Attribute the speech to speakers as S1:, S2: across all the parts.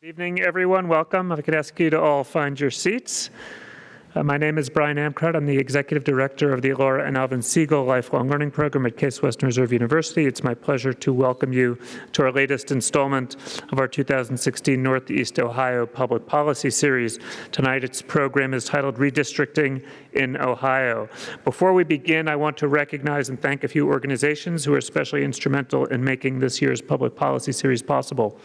S1: Good evening, everyone. Welcome. If I could ask you to all find your seats. My name is Brian Amcrott. I'm the Executive Director of the Laura and Alvin Siegal Lifelong Learning Program at Case Western Reserve University. It's my pleasure to welcome you to our latest installment of our 2016 Northeast Ohio Public Policy Series. Tonight, its program is titled Redistricting in Ohio. Before we begin, I want to recognize and thank a few organizations who are especially instrumental in making this year's Public Policy Series possible.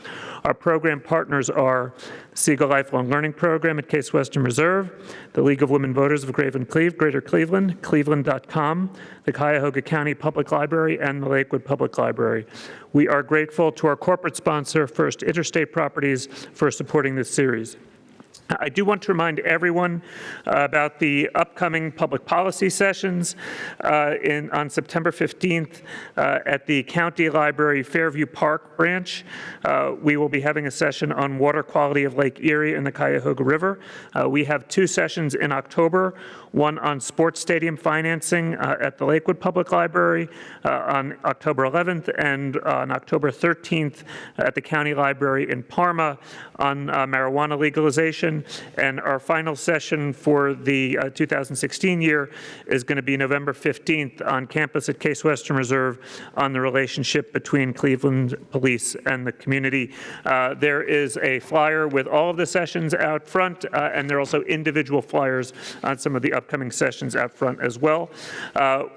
S1: Our program partners are the Siegal Lifelong Learning Program at Case Western Reserve, the League of Women Voters of Greater Cleveland, cleveland.com, the Cuyahoga County Public Library, and the Lakewood Public Library. We are grateful to our corporate sponsor, First Interstate Properties, for supporting this series. I do want to remind everyone about the upcoming public policy sessions on September 15th at the County Library Fairview Park branch. We will be having a session on water quality of Lake Erie and the Cuyahoga River. We have two sessions in October, one on sports stadium financing at the Lakewood Public Library on October 11th, and on October 13th at the County Library in Parma on marijuana legalization. And our final session for the 2016 year is going to be November 15th on campus at Case Western Reserve on the relationship between Cleveland police and the community. There is a flyer with all of the sessions out front, and there are also individual flyers on some of the upcoming sessions out front as well.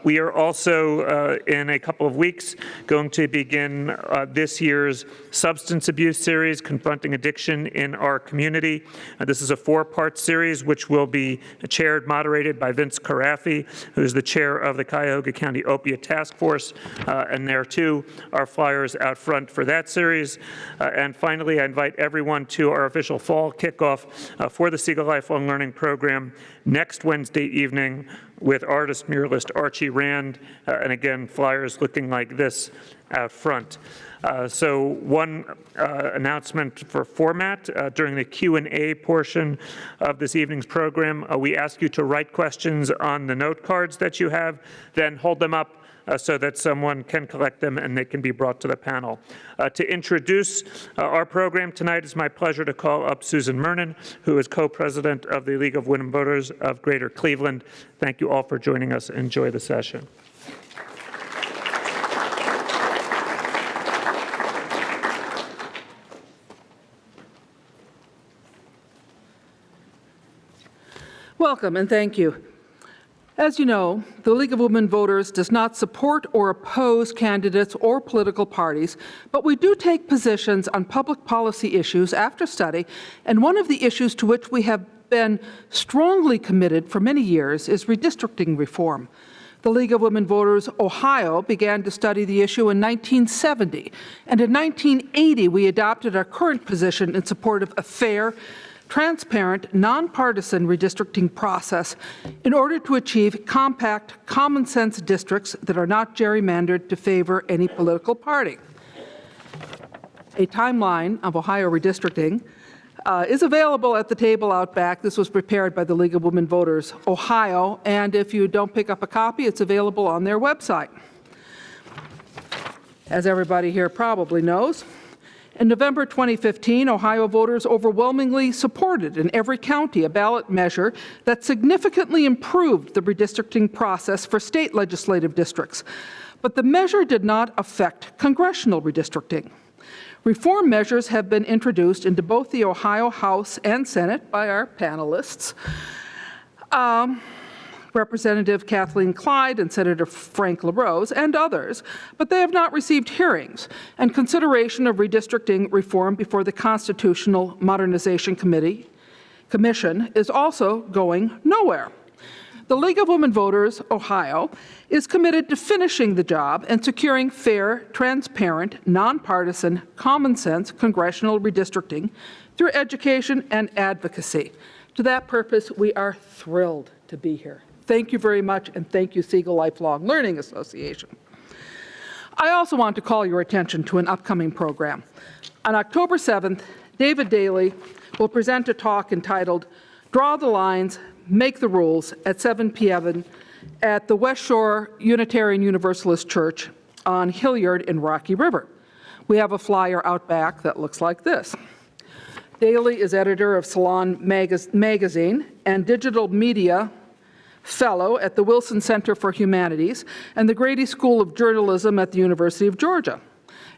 S1: We are also, in a couple of weeks, going to begin this year's substance abuse series, Confronting Addiction in Our Community. This is a four-part series which will be chaired, moderated by Vince Carafi, who is the chair of the Cuyahoga County Opiate Task Force, and there too are flyers out front for that series. And finally, I invite everyone to our official fall kickoff for the Siegal Lifelong Learning Program next Wednesday evening with artist muralist Archie Rand, and again, flyers looking like this out front. So one announcement for format. During the Q&A portion of this evening's program, we ask you to write questions on the note cards that you have, then hold them up so that someone can collect them and they can be brought to the panel. To introduce our program tonight, it's my pleasure to call up Susan Mernon, who is co-president of the League of Women Voters of Greater Cleveland. Thank you all for joining us. Enjoy the session.
S2: Welcome and thank you. As you know, the League of Women Voters does not support or oppose candidates or political parties, but we do take positions on public policy issues after study, and one of the issues to which we have been strongly committed for many years is redistricting reform. The League of Women Voters Ohio began to study the issue in 1970, and in 1980 we adopted our current position in support of a fair, transparent, nonpartisan redistricting process in order to achieve compact, common-sense districts that are not gerrymandered to favor any political party. A timeline of Ohio redistricting is available at the table out back. This was prepared by the League of Women Voters Ohio, and if you don't pick up a copy, it's available on their website. As everybody here probably knows, in November 2015, Ohio voters overwhelmingly supported in every county a ballot measure that significantly improved the redistricting process for state legislative districts. But the measure did not affect congressional redistricting. Reform measures have been introduced into both the Ohio House and Senate by our panelists, Representative Kathleen Clyde and Senator Frank LaRose and others, but they have not received hearings, and consideration of redistricting reform before the Constitutional Modernization Commission is also going nowhere. The League of Women Voters Ohio is committed to finishing the job and securing fair, transparent, nonpartisan, common-sense congressional redistricting through education and advocacy. To that purpose, we are thrilled to be here. Thank you very much, and thank you, Siegal Lifelong Learning Association. I also want to call your attention to an upcoming program. On October 7th, David Daly will present a talk entitled Draw the Lines, Make the Rules at 7 p.m. at the West Shore Unitarian Universalist Church on Hilliard in Rocky River. We have a flyer out back that looks like this. Daley is editor of Salon Magazine and digital media fellow at the Wilson Center for Humanities and the Grady School of Journalism at the University of Georgia.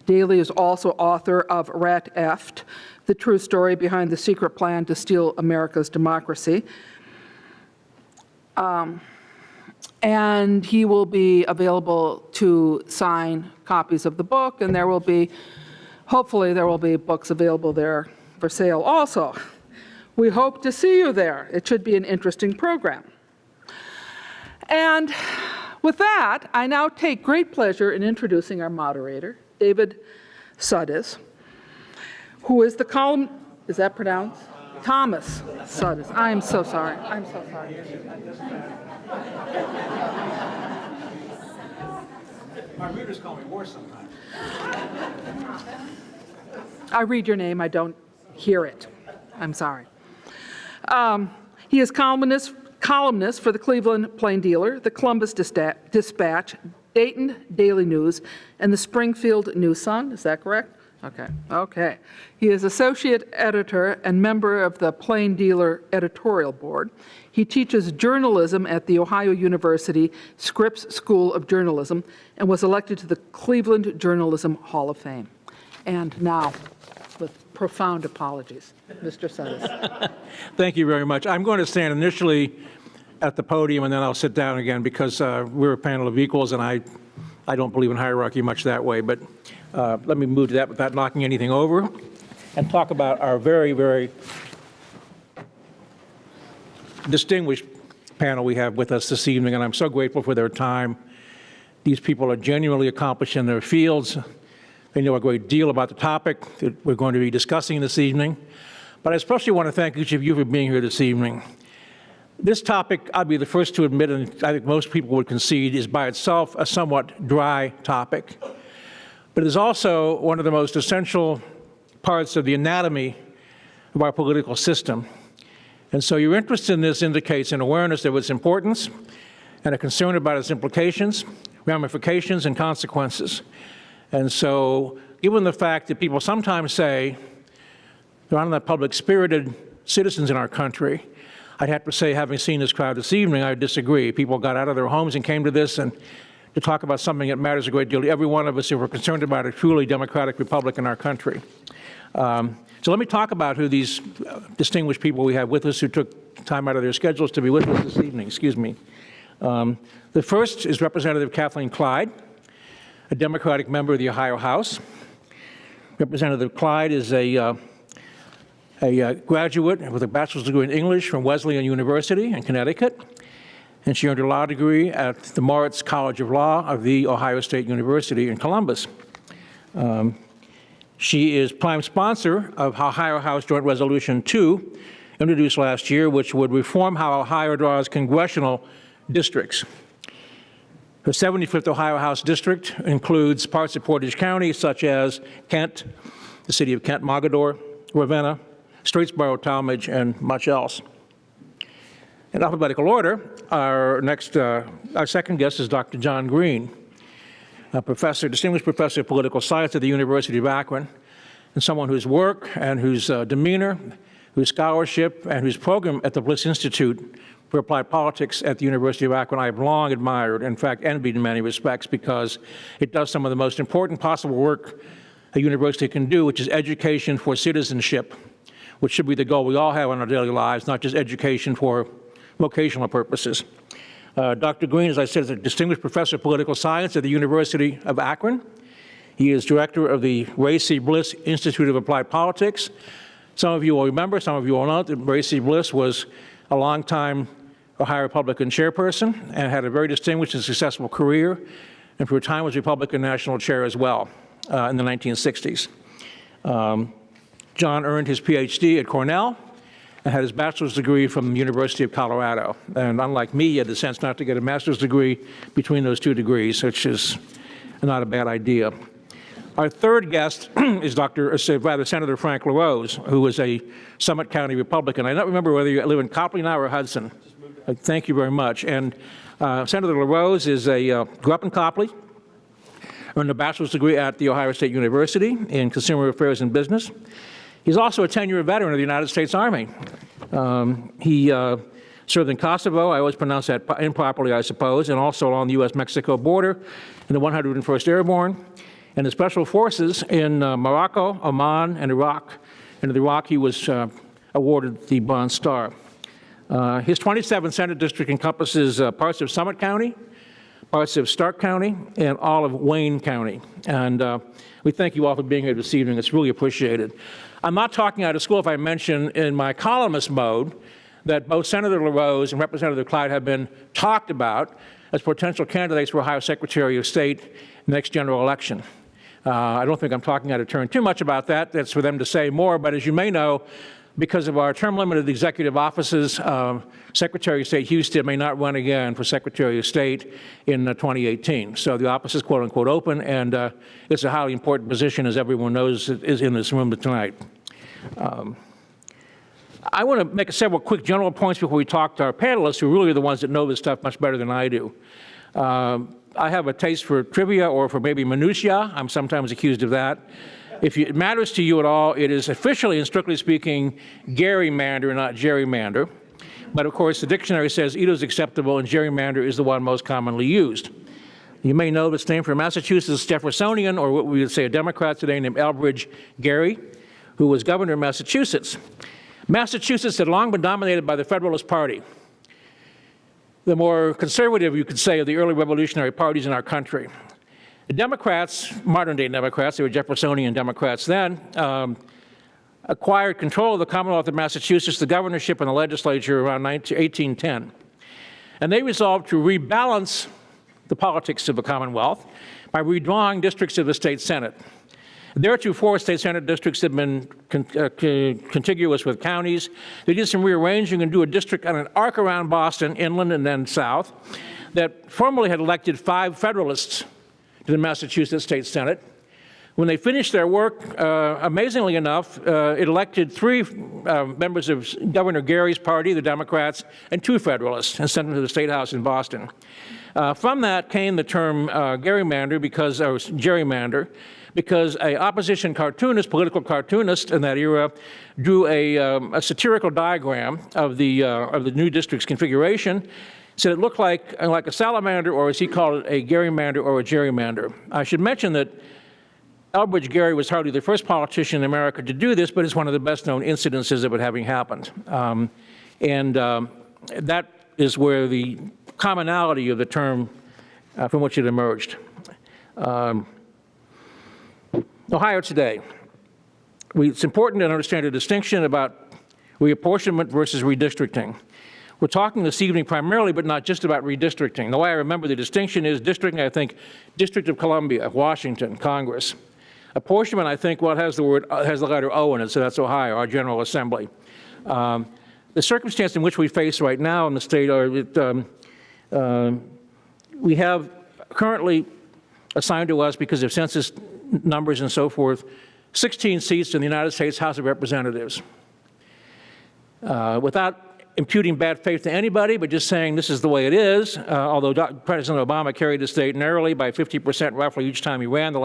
S2: Daley is also author of Rat Eft, the true story behind the secret plan to steal America's democracy. And he will be available to sign copies of the book, and hopefully there will be books available there for sale also. We hope to see you there. It should be an interesting program. And with that, I now take great pleasure in introducing our moderator, David Suddes, who is the column, is that pronounced? Thomas Suddes. I'm so sorry. I'm so sorry.
S3: My readers call me worse sometimes.
S2: I read your name, I don't hear it. I'm sorry. He is columnist for the Cleveland Plain Dealer, the Columbus Dispatch, Dayton Daily News, and the Springfield News Sun. Is that correct? Okay. He is associate editor and member of the Plain Dealer Editorial Board. He teaches journalism at the Ohio University Scripps School of Journalism and was elected to the Cleveland Journalism Hall of Fame. And now, with profound apologies, Mr. Suddes.
S3: Thank you very much. I'm going to stand initially at the podium, and then I'll sit down again because we're a panel of equals, and I don't believe in hierarchy much that way. But let me move to that without knocking anything over and talk about our very, very distinguished panel we have with us this evening, and I'm so grateful for their time. These people are genuinely accomplished in their fields. They know a great deal about the topic that we're going to be discussing this evening. But I especially want to thank each of you for being here this evening. This topic, I'll be the first to admit, and I think most people would concede, is by itself a somewhat dry topic. But it is also one of the most essential parts of the anatomy of our political system. And so your interest in this indicates an awareness of its importance and a concern about its implications, ramifications, and consequences. And so, given the fact that people sometimes say there aren't enough public-spirited citizens in our country, I'd have to say, having seen this crowd this evening, I disagree. People got out of their homes and came to this and to talk about something that matters a great deal to every one of us if we're concerned about a truly democratic republic in our country. So let me talk about who these distinguished people we have with us who took time out of their schedules to be with us this evening. Excuse me. The first is Representative Kathleen Clyde, a Democratic member of the Ohio House. Representative Clyde is a graduate with a bachelor's degree in English from Wesleyan University in Connecticut, and she earned her law degree at the Moritz College of Law of the Ohio State University in Columbus. She is prime sponsor of Ohio House Joint Resolution 2, introduced last year, which would reform how Ohio draws congressional districts. Her 75th Ohio House district includes parts of Portage County, such as Kent, the city of Kent, Mogador, Ravenna, Straitsboro, Talmadge, and much else. In alphabetical order, our second guest is Dr. John Green, a distinguished professor of political science at the University of Akron, and someone whose work and whose demeanor, whose scholarship, and whose program at the Bliss Institute for Applied Politics at the University of Akron I have long admired, in fact envied in many respects, because it does some of the most important possible work a university can do, which is education for citizenship, which should be the goal we all have in our daily lives, not just education for vocational purposes. Dr. Green, as I said, is a distinguished professor of political science at the University of Akron. He is director of the Ray C. Bliss Institute of Applied Politics. Some of you will remember, some of you will not, that Ray C. Bliss was a longtime Ohio Republican chairperson and had a very distinguished and successful career, and for a time was Republican national chair as well in the 1960s. John earned his PhD at Cornell and had his bachelor's degree from the University of Colorado. And unlike me, he had the sense not to get a master's degree between those two degrees, which is not a bad idea. Our third guest is Senator Frank LaRose, who is a Summit County Republican. I don't remember whether you live in Copley now or Hudson. Thank you very much. And Senator LaRose grew up in Copley, earned a bachelor's degree at the Ohio State University in Consumer Affairs and Business. He's also a 10-year veteran of the United States Army. He served in Kosovo, I always pronounce that improperly, I suppose, and also along the U.S.-Mexico border in the 101st Airborne, and the Special Forces in Morocco, Oman, and Iraq. And in Iraq, he was awarded the Bronze Star. His 27th Senate District encompasses parts of Summit County, parts of Stark County, and all of Wayne County. And we thank you all for being here this evening. It's really appreciated. I'm not talking out of school if I mention in my columnist mode that both Senator LaRose and Representative Clyde have been talked about as potential candidates for Ohio Secretary of State next general election. I don't think I'm talking out of turn too much about that. That's for them to say more. But as you may know, because of our term-limited executive offices, Secretary of State Houston may not run again for Secretary of State in 2018. So the office is quote-unquote open, and it's a highly important position, as everyone knows is in this room tonight. I want to make several quick general points before we talk to our panelists, who really are the ones that know this stuff much better than I do. I have a taste for trivia or for maybe minutiae. I'm sometimes accused of that. If it matters to you at all, it is officially and strictly speaking gerrymander, not gerrymander. But of course, the dictionary says either is acceptable, and gerrymander is the one most commonly used. You may know this name from Massachusetts Jeffersonian, or what we would say a Democrat today, named Elbridge Gerry, who was governor of Massachusetts. Massachusetts had long been dominated by the Federalist Party, the more conservative, you could say, of the early revolutionary parties in our country. The Democrats, modern-day Democrats, they were Jeffersonian Democrats then, acquired control of the Commonwealth of Massachusetts, the governorship and the legislature around 1810. And they resolved to rebalance the politics of the Commonwealth by redrawing districts of the state Senate. Theretofore, state Senate districts had been contiguous with counties. They did some rearranging and do a district on an arc around Boston, inland and then south, that formerly had elected 5 Federalists to the Massachusetts State Senate. When they finished their work, amazingly enough, it elected 3 members of Governor Gerry's party, the Democrats, and 2 Federalists, and sent them to the State House in Boston. From that came the term gerrymander, because an opposition cartoonist, political cartoonist in that era, drew a satirical diagram of the new district's configuration. Said it looked like a salamander, or as he called it, a gerrymander or a gerrymander. I should mention that Elbridge Gerry was hardly the first politician in America to do this, but it's one of the best-known incidences of it having happened. That is where the commonality of the term from which it emerged. Ohio today. It's important to understand a distinction about reapportionment versus redistricting. We're talking this evening primarily, but not just about redistricting. The way I remember the distinction is districting, I think, District of Columbia, Washington, Congress. Apportionment, I think, well, it has the letter O in it, so that's Ohio, our General Assembly. The circumstance in which we face right now in the state are we have currently assigned to us, because of census numbers and so forth, 16 seats in the United States House of Representatives. Without imputing bad faith to anybody, but just saying this is the way it is, although President Obama carried the state narrowly by 50% roughly each time he ran,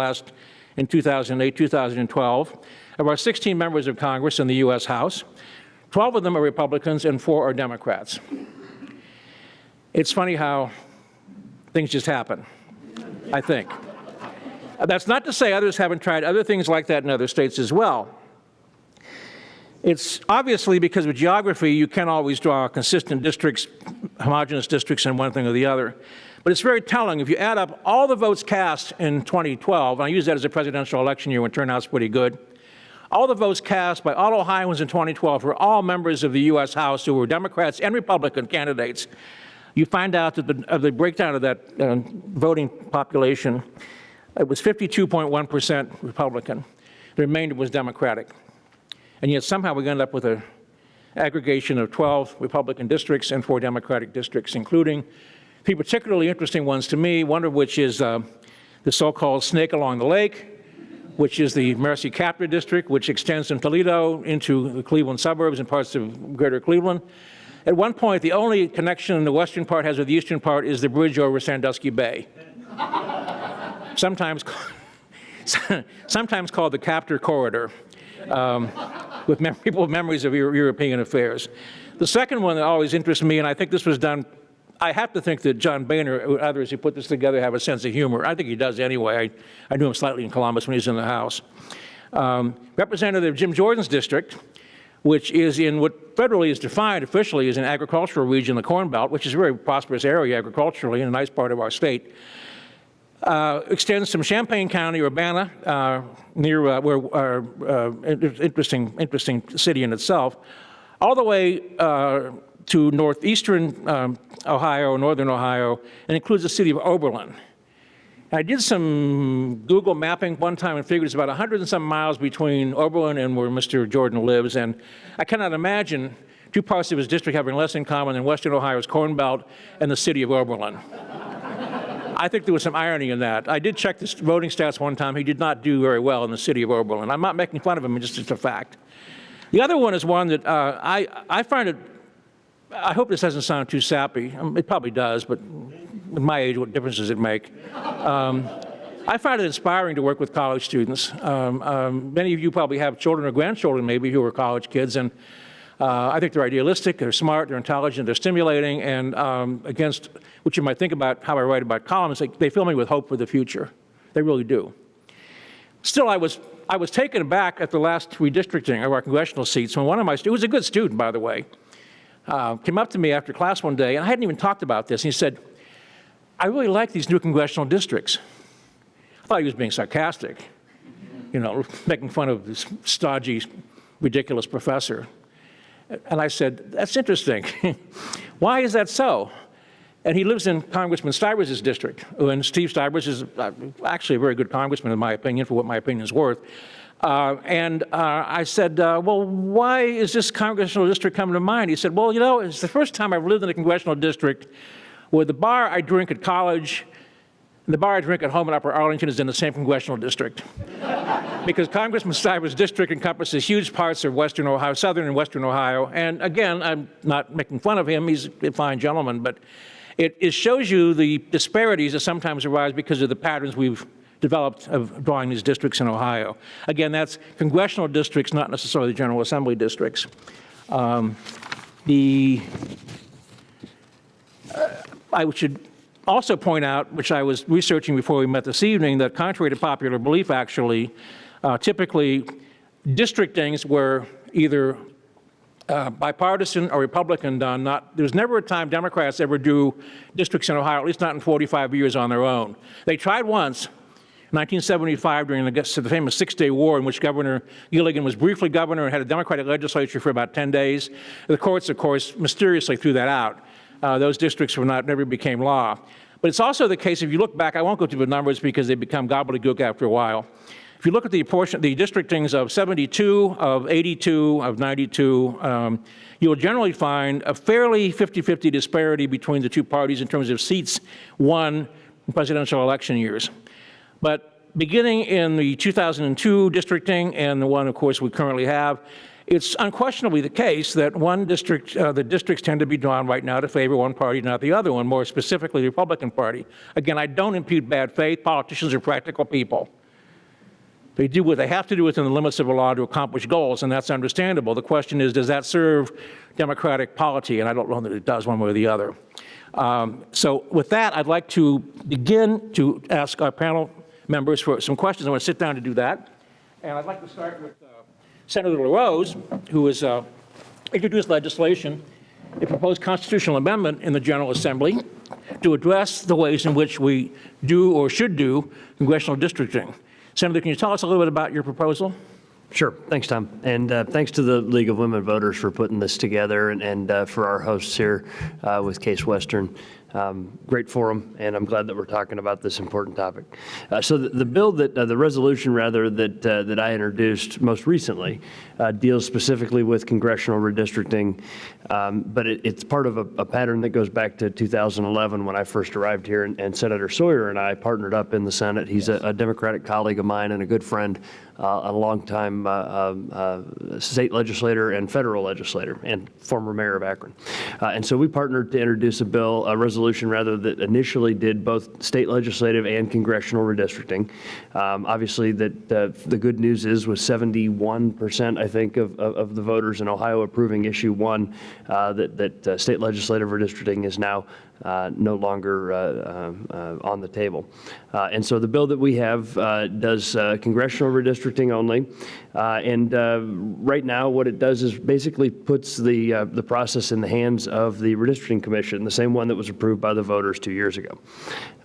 S3: in 2008, 2012. Of our 16 members of Congress in the U.S. House, 12 of them are Republicans and 4 are Democrats. It's funny how things just happen, I think. That's not to say others haven't tried other things like that in other states as well. It's obviously because of geography, you can't always draw consistent districts, homogeneous districts in one thing or the other. But it's very telling. If you add up all the votes cast in 2012, and I use that as a presidential election year when turnout's pretty good, all the votes cast by all Ohioans in 2012 were all members of the U.S. House who were Democrats and Republican candidates. You find out that of the breakdown of that voting population, it was 52.1% Republican. The remainder was Democratic. And yet somehow we ended up with an aggregation of 12 Republican districts and 4 Democratic districts, including 3 particularly interesting ones to me, one of which is the so-called Snake Along the Lake, which is the Mercy Capture District, which extends from Toledo into the Cleveland suburbs and parts of greater Cleveland. At one point, the only connection the western part has with the eastern part is the bridge over Sandusky Bay, sometimes called the Capture Corridor. with people with memories of European affairs. The second one that always interests me, and I think this was done, I have to think that John Boehner or others who put this together have a sense of humor. I think he does anyway. I knew him slightly in Columbus when he was in the House. Representative Jim Jordan's district, which is in what federally is defined officially as an agricultural region, the Corn Belt, which is a very prosperous area agriculturally and a nice part of our state, extends from Champaign County, Urbana, near where interesting city in itself, all the way to northeastern Ohio, northern Ohio, and includes the city of Oberlin. I did some Google mapping one time and figured it's about 100 and some miles between Oberlin and where Mr. Jordan lives, and I cannot imagine two parts of his district having less in common than Western Ohio's Corn Belt and the city of Oberlin. I think there was some irony in that. I did check the voting stats one time. He did not do very well in the city of Oberlin. I'm not making fun of him, it's just a fact. The other one is one that I find it, I hope this doesn't sound too sappy. It probably does, but at my age, what difference does it make? I find it inspiring to work with college students. Many of you probably have children or grandchildren maybe who are college kids, and I think they're idealistic, they're smart, they're intelligent, they're stimulating, and against what you might think about how I write about columns, they fill me with hope for the future. They really do. Still, I was taken aback at the last redistricting of our congressional seats when one of my students, who was a good student, by the way, came up to me after class one day, and I hadn't even talked about this, and he said, I really like these new congressional districts. I thought he was being sarcastic, you know, making fun of this stodgy, ridiculous professor. And I said, that's interesting. Why is that so? And he lives in Congressman Stivers' district, and Steve Stivers is actually a very good congressman, in my opinion, for what my opinion is worth. I said, well, why is this congressional district coming to mind? He said, well, you know, it's the first time I've lived in a congressional district where the bar I drink at college and the bar I drink at home in Upper Arlington is in the same congressional district. Because Congressman Stivers' district encompasses huge parts of Western Ohio, Southern and Western Ohio. And again, I'm not making fun of him, he's a fine gentleman, but it shows you the disparities that sometimes arise because of the patterns we've developed of drawing these districts in Ohio. Again, that's congressional districts, not necessarily General Assembly districts. I should also point out, which I was researching before we met this evening, that contrary to popular belief, actually, typically districtings were either bipartisan or Republican done. There's never a time Democrats ever do districts in Ohio, at least not in 45 years on their own. They tried once, in 1975 during the famous Six-Day War in which Governor Gilligan was briefly governor and had a Democratic legislature for about 10 days. The courts, of course, mysteriously threw that out. Those districts never became law. But it's also the case, if you look back, I won't go through the numbers because they become gobbledygook after a while. If you look at the districtings of 72, of 82, of 92, you'll generally find a fairly 50-50 disparity between the two parties in terms of seats won in presidential election years. But beginning in the 2002 districting and the one, of course, we currently have, it's unquestionably the case that the districts tend to be drawn right now to favor one party, not the other one, more specifically the Republican Party. Again, I don't impute bad faith. Politicians are practical people. They do what they have to do within the limits of the law to accomplish goals, and that's understandable. The question is, does that serve democratic polity? And I don't know that it does one way or the other. So with that, I'd like to begin to ask our panel members for some questions. I want to sit down to do that. And I'd like to start with Senator LaRose, who has introduced legislation, a proposed constitutional amendment in the General Assembly to address the ways in which we do or should do congressional districting. Senator, can you tell us a little bit about your proposal?
S4: Sure. Thanks, Tom. And thanks to the League of Women Voters for putting this together and for our hosts here with Case Western. Great forum, and I'm glad that we're talking about this important topic. So the bill the resolution rather that I introduced most recently deals specifically with congressional redistricting, but it's part of a pattern that goes back to 2011 when I first arrived here, and Senator Sawyer and I partnered up in the Senate. He's a Democratic colleague of mine and a good friend, a longtime state legislator and federal legislator, and former mayor of Akron. And so we partnered to introduce a resolution resolution, rather, that initially did both state legislative and congressional redistricting. Obviously, that the good news is with 71%, I think, of the voters in Ohio approving issue 1, that state legislative redistricting is now no longer on the table. And so the bill that we have does congressional redistricting only. And right now, what it does is basically puts the process in the hands of the Redistricting Commission, the same one that was approved by the voters 2 years ago.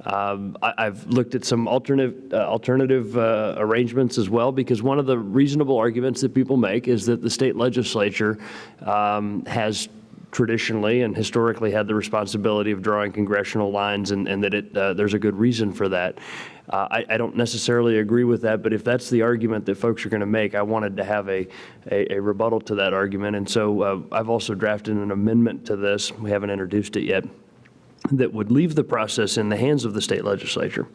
S4: I've looked at some alternative arrangements as well, because one of the reasonable arguments that people make is that the state legislature has traditionally and historically had the responsibility of drawing congressional lines, and that there's a good reason for that. I don't necessarily agree with that, but if that's the argument that folks are going to make, I wanted to have a rebuttal to that argument. And so I've also drafted an amendment to this. We haven't introduced it yet, that would leave the process in the hands of the state legislature,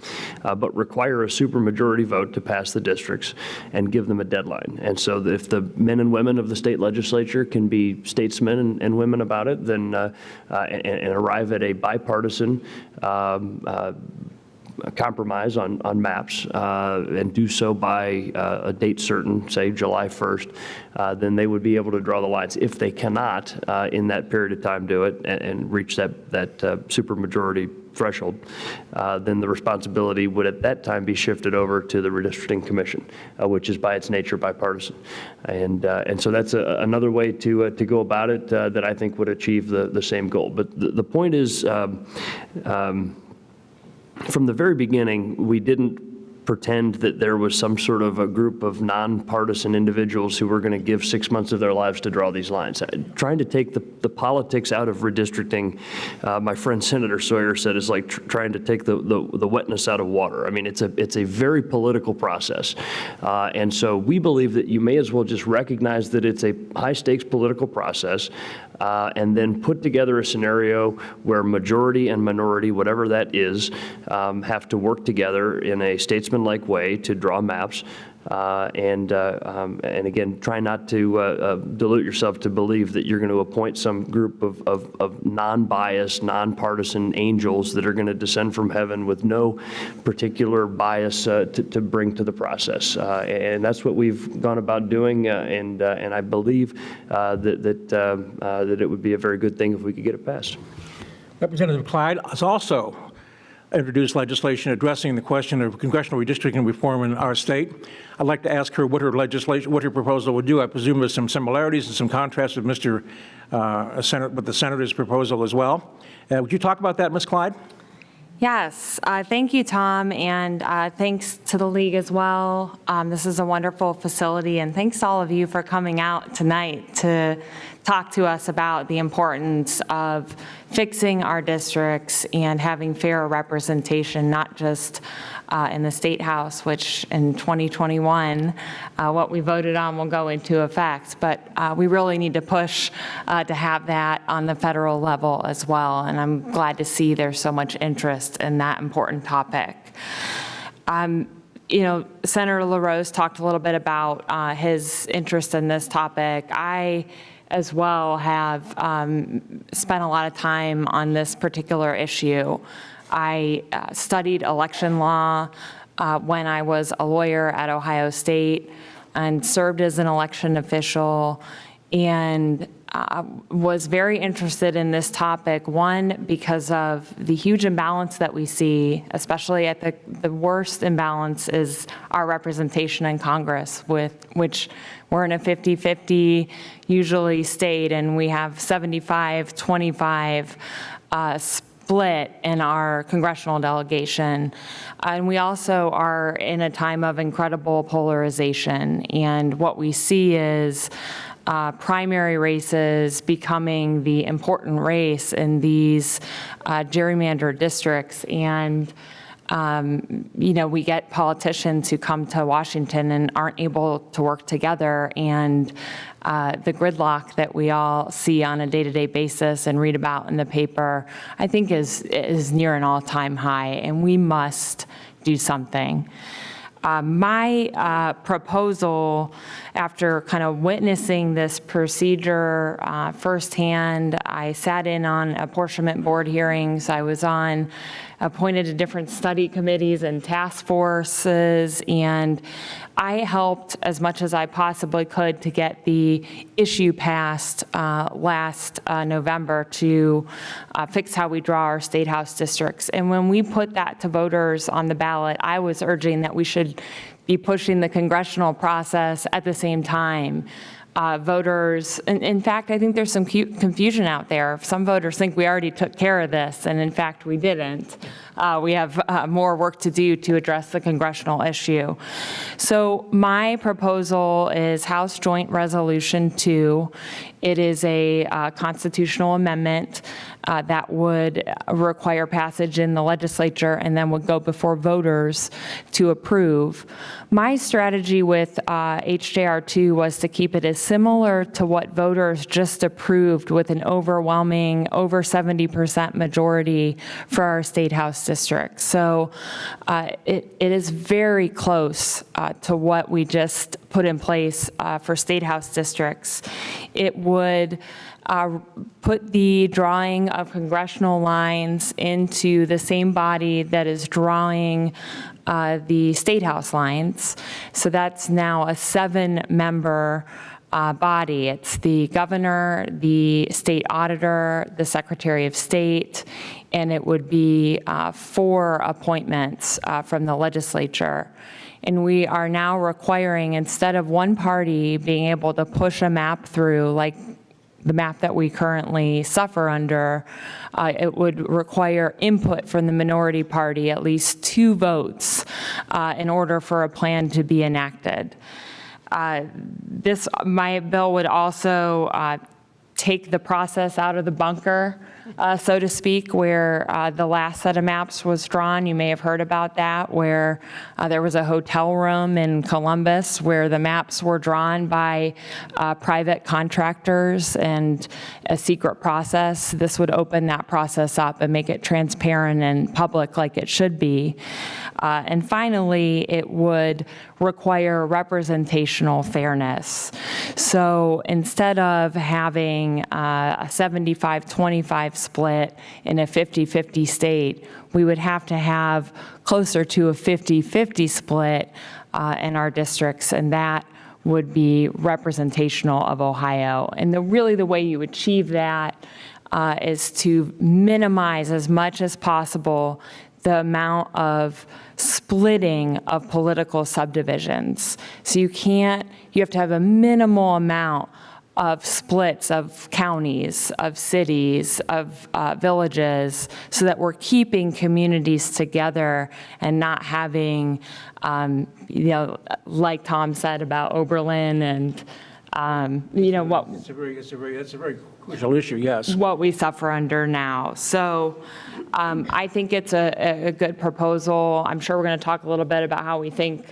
S4: but require a supermajority vote to pass the districts and give them a deadline. And so that if the men and women of the state legislature can be statesmen and women about it, then and arrive at a bipartisan compromise on maps, and do so by a date certain, say July 1st, then they would be able to draw the lines. If they cannot, in that period of time, do it and reach that supermajority threshold, then the responsibility would at that time be shifted over to the Redistricting Commission, which is by its nature bipartisan. And so that's another way to go about it that I think would achieve the same goal. But the point is, from the very beginning, we didn't pretend that there was some sort of a group of nonpartisan individuals who were going to give 6 months of their lives to draw these lines. Trying to take the politics out of redistricting, my friend Senator Sawyer said, is like trying to take the wetness out of water. I mean, it's a very political process. And so we believe that you may as well just recognize that it's a high-stakes political process, and then put together a scenario where majority and minority, whatever that is, have to work together in a statesman-like way to draw maps. And again, try not to dilute yourself to believe that you're going to appoint some group of non-biased, nonpartisan angels that are going to descend from heaven with no particular bias to bring to the process. And that's what we've gone about doing, and I believe that it would be a very good thing if we could get it passed.
S3: Representative Clyde has also introduced legislation addressing the question of congressional redistricting reform in our state. I'd like to ask her what her proposal would do. I presume there's some similarities and some contrasts with with the senator's proposal as well. Would you talk about that, Ms. Clyde?
S5: Yes, thank you, Tom, and thanks to the league as well. This is a wonderful facility, and thanks to all of you for coming out tonight to talk to us about the importance of fixing our districts and having fair representation, not just in the State House, which in 2021, what we voted on will go into effect, but we really need to push to have that on the federal level as well, and I'm glad to see there's so much interest in that important topic. You know, Senator LaRose talked a little bit about his interest in this topic. I as well have spent a lot of time on this particular issue. I studied election law when I was a lawyer at Ohio State and served as an election official, and was very interested in this topic, one, because of the huge imbalance that we see, especially at the worst imbalance is our representation in Congress, with which we're in a 50-50 usually state, and we have 75-25 split in our congressional delegation. And we also are in a time of incredible polarization, and what we see is primary races becoming the important race in these gerrymandered districts. And you know, we get politicians who come to Washington and aren't able to work together, and the gridlock that we all see on a day-to-day basis and read about in the paper, I think is near an all-time high, and we must do something. My proposal, after kind of witnessing this procedure firsthand, I sat in on apportionment board hearings. I was appointed to different study committees and task forces, and I helped as much as I possibly could to get the issue passed last November to fix how we draw our state house districts. And when we put that to voters on the ballot, I was urging that we should be pushing the congressional process at the same time. Voters, in fact, I think there's some confusion out there. Some voters think we already took care of this, and in fact, we didn't. We have more work to do to address the congressional issue. So my proposal is House Joint Resolution 2. It is a constitutional amendment that would require passage in the legislature and then would go before voters to approve. My strategy with HJR2 was to keep it as similar to what voters just approved with an overwhelming over 70% majority for our state house districts. So it is very close to what we just put in place for state house districts. It would put the drawing of congressional lines into the same body that is drawing the state house lines. So that's now a 7-member body. It's the governor, the state auditor, the secretary of state, and it would be 4 appointments from the legislature. And we are now requiring, instead of one party being able to push a map through, like the map that we currently suffer under, it would require input from the minority party, at least 2 votes, in order for a plan to be enacted. My bill would also take the process out of the bunker, so to speak, where the last set of maps was drawn. You may have heard about that, where there was a hotel room in Columbus where the maps were drawn by private contractors and a secret process. This would open that process up and make it transparent and public like it should be. And finally, it would require representational fairness. So instead of having a 75-25 split in a 50-50 state, we would have to have closer to a 50-50 split in our districts, and that would be representational of Ohio. And really the way you achieve that is to minimize as much as possible the amount of splitting of political subdivisions. So you have to have a minimal amount of splits of counties, of cities, of villages, so that we're keeping communities together and not having, like Tom said about Oberlin and, what.
S3: That's a very crucial issue, yes.
S5: What we suffer under now. So I think it's a good proposal. I'm sure we're going to talk a little bit about how we think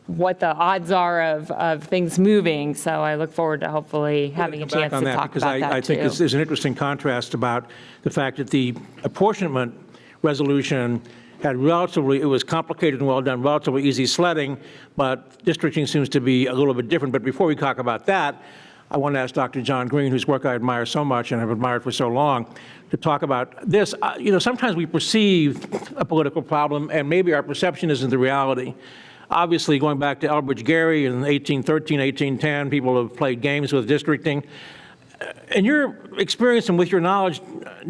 S5: what the odds are of things moving. So I look forward to hopefully having a chance to talk about that too.
S3: I think there's an interesting contrast about the fact that the apportionment resolution had it was complicated and well done, relatively easy sledding, but districting seems to be a little bit different. But before we talk about that, I want to ask Dr. John Green, whose work I admire so much and have admired for so long, to talk about this. Sometimes we perceive a political problem, and maybe our perception isn't the reality. Obviously, going back to Elbridge Gerry in 1813, 1810, people have played games with districting. In your experience and with your knowledge,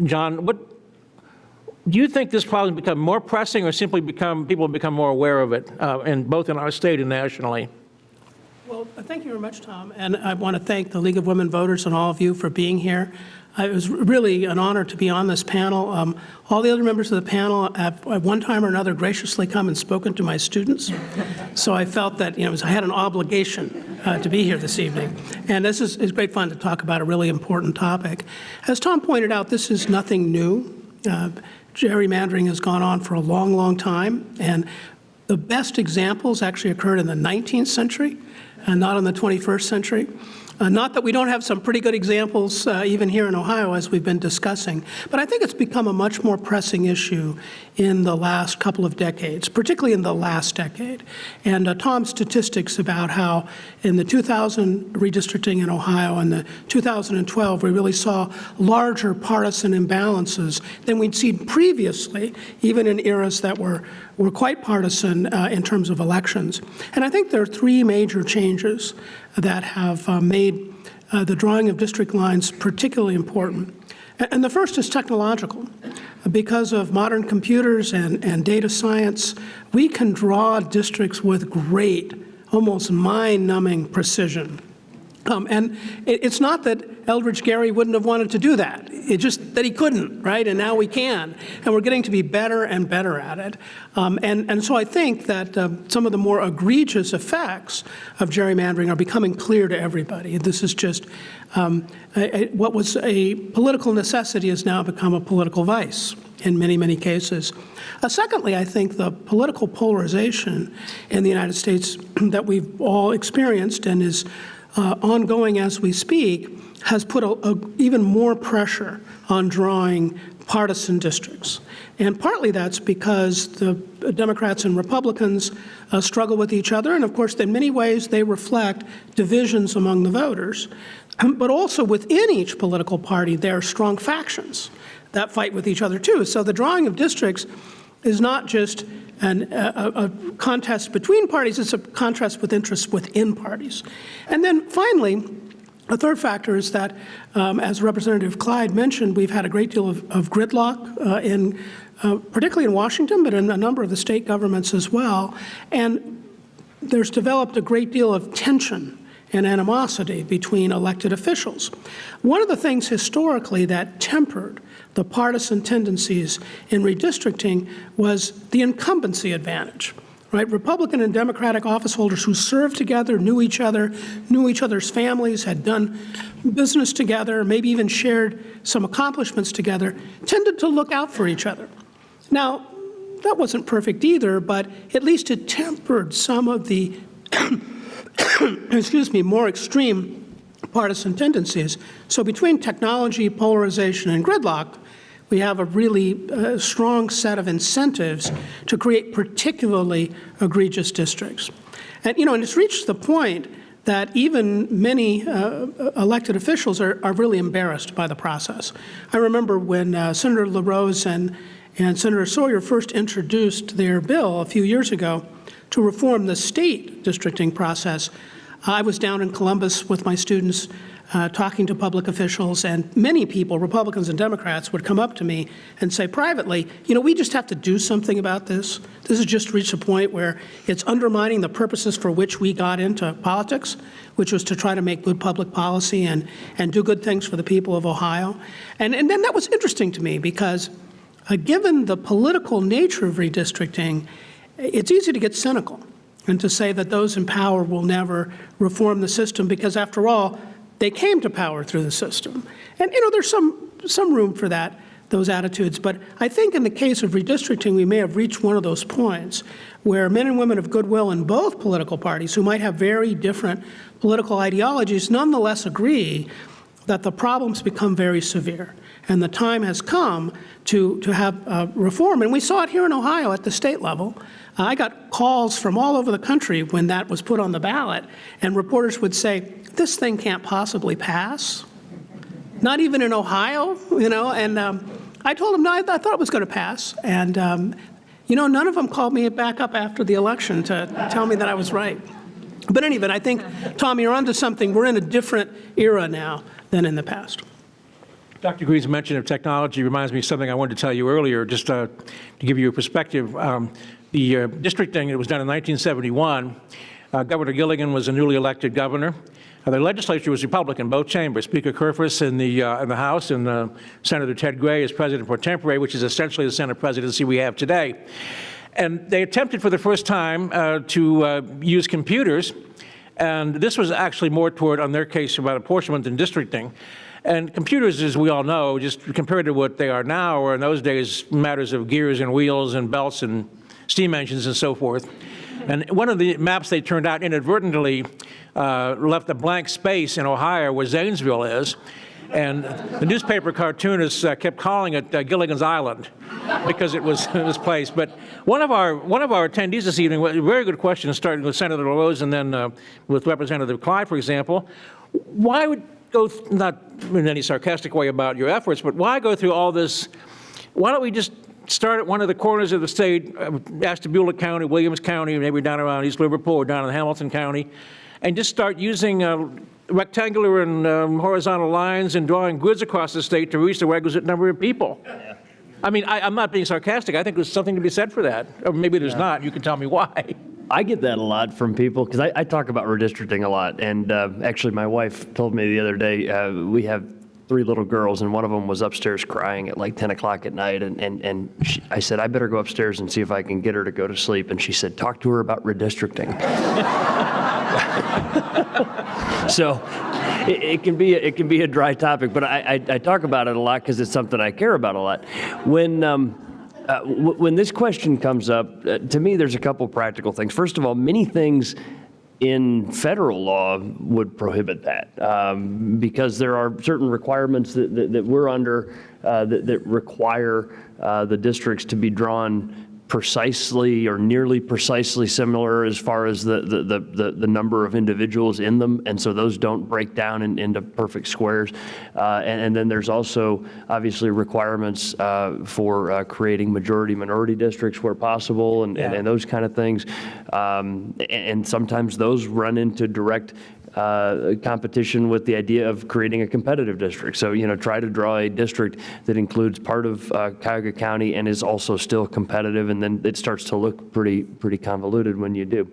S3: John, do you think this problem has become more pressing, or simply people have become more aware of it, both in our state and nationally?
S6: Well, thank you very much, Tom. And I want to thank the League of Women Voters and all of you for being here. It was really an honor to be on this panel. All the other members of the panel have, at one time or another, graciously come and spoken to my students. So I felt that I had an obligation to be here this evening. And this is great fun to talk about a really important topic. As Tom pointed out, this is nothing new. Gerrymandering has gone on for a long, long time. And the best examples actually occurred in the 19th century. and not in the 21st century. Not that we don't have some pretty good examples even here in Ohio, as we've been discussing, but I think it's become a much more pressing issue in the last couple of decades, particularly in the last decade. And Tom's statistics about how in the 2000 redistricting in Ohio and the 2012, we really saw larger partisan imbalances than we'd seen previously, even in eras that were quite partisan in terms of elections. And I think there are three major changes that have made the drawing of district lines particularly important. And the first is technological. Because of modern computers and data science, we can draw districts with great, almost mind-numbing precision. And it's not that Eldridge Gerry wouldn't have wanted to do that. It's just that he couldn't, right? And now we can. And we're getting to be better and better at it. And so I think that some of the more egregious effects of gerrymandering are becoming clear to everybody. This is just what was a political necessity has now become a political vice in many, many cases. Secondly, I think the political polarization in the United States that we've all experienced and is ongoing as we speak has put even more pressure on drawing partisan districts. And partly that's because the Democrats and Republicans struggle with each other, and of course in many ways they reflect divisions among the voters. But also within each political party there are strong factions that fight with each other too. So the drawing of districts is not just a contest between parties, it's a contest with interests within parties. And then finally, a third factor is that, as Representative Clyde mentioned, we've had a great deal of gridlock particularly in Washington, but in a number of the state governments as well. And there's developed a great deal of tension and animosity between elected officials. One of the things historically that tempered the partisan tendencies in redistricting was the incumbency advantage, right? Republican and Democratic office holders who served together, knew each other's families, had done business together, maybe even shared some accomplishments together, tended to look out for each other. Now, that wasn't perfect either, but at least it tempered some of the more extreme partisan tendencies. So between technology, polarization, and gridlock, we have a really strong set of incentives to create particularly egregious districts. And, and it's reached the point that even many elected officials are really embarrassed by the process. I remember when Senator LaRose and Senator Sawyer first introduced their bill a few years ago to reform the state districting process. I was down in Columbus with my students talking to public officials, and many people, Republicans and Democrats, would come up to me and say privately, we just have to do something about this. This has just reached a point where it's undermining the purposes for which we got into politics, which was to try to make good public policy and do good things for the people of Ohio. And then that was interesting to me because given the political nature of redistricting, it's easy to get cynical and to say that those in power will never reform the system because, after all, they came to power through the system. And, there's some room for those attitudes. But I think in the case of redistricting, we may have reached one of those points where men and women of goodwill in both political parties who might have very different political ideologies nonetheless agree that the problems become very severe. And the time has come to have reform. And we saw it here in Ohio at the state level. I got calls from all over the country when that was put on the ballot, and reporters would say, this thing can't possibly pass. Not even in Ohio, and I told them, no, I thought it was going to pass. And, none of them called me back up after the election to tell me that I was right. But anyway, I think, Tom, you're onto something. We're in a different era now than in the past.
S3: Dr. Green's mention of technology reminds me of something I wanted to tell you earlier, just to give you a perspective. The districting, it was done in 1971. Governor Gilligan was a newly elected governor. The legislature was Republican, both chambers. Speaker Kerfus in the House and Senator Ted Gray as president pro tempore, which is essentially the Senate presidency we have today. And they attempted for the first time to use computers. And this was actually more toward, on their case, about apportionment and districting. And computers, as we all know, just compared to what they are now, or in those days, matters of gears and wheels and belts and steam engines and so forth. And one of the maps they turned out inadvertently left a blank space in Ohio where Zanesville is. And the newspaper cartoonists kept calling it Gilligan's Island because it was misplaced. But one of our attendees this evening, a very good question, starting with Senator LaRose and then with Representative Clyde, for example. Why would go, not in any sarcastic way about your efforts, but why go through all this? Why don't we just start at one of the corners of the state, Ashtabula County, Williams County, maybe down around East Liverpool or down in Hamilton County, and just start using rectangular and horizontal lines and drawing grids across the state to reach the requisite number of people? Yeah. I mean, I'm not being sarcastic. I think there's something to be said for that. Or maybe there's not. You can tell me why.
S4: I get that a lot from people because I talk about redistricting a lot. And actually, my wife told me the other day, we have 3 little girls, and one of them was upstairs crying at like 10 o'clock at night. And I said, I better go upstairs and see if I can get her to go to sleep. And she said, talk to her about redistricting. So it can be a dry topic, but I talk about it a lot because it's something I care about a lot. When this question comes up, to me, there's a couple practical things. First of all, many things in federal law would prohibit that because there are certain requirements that we're under that require the districts to be drawn precisely or nearly precisely similar as far as the number of individuals in them, and so those don't break down into perfect squares. And then there's also obviously requirements for creating majority-minority districts where possible, and those kind of things. And sometimes those run into direct competition with the idea of creating a competitive district. So, try to draw a district that includes part of Cuyahoga County and is also still competitive, and then it starts to look pretty convoluted when you do.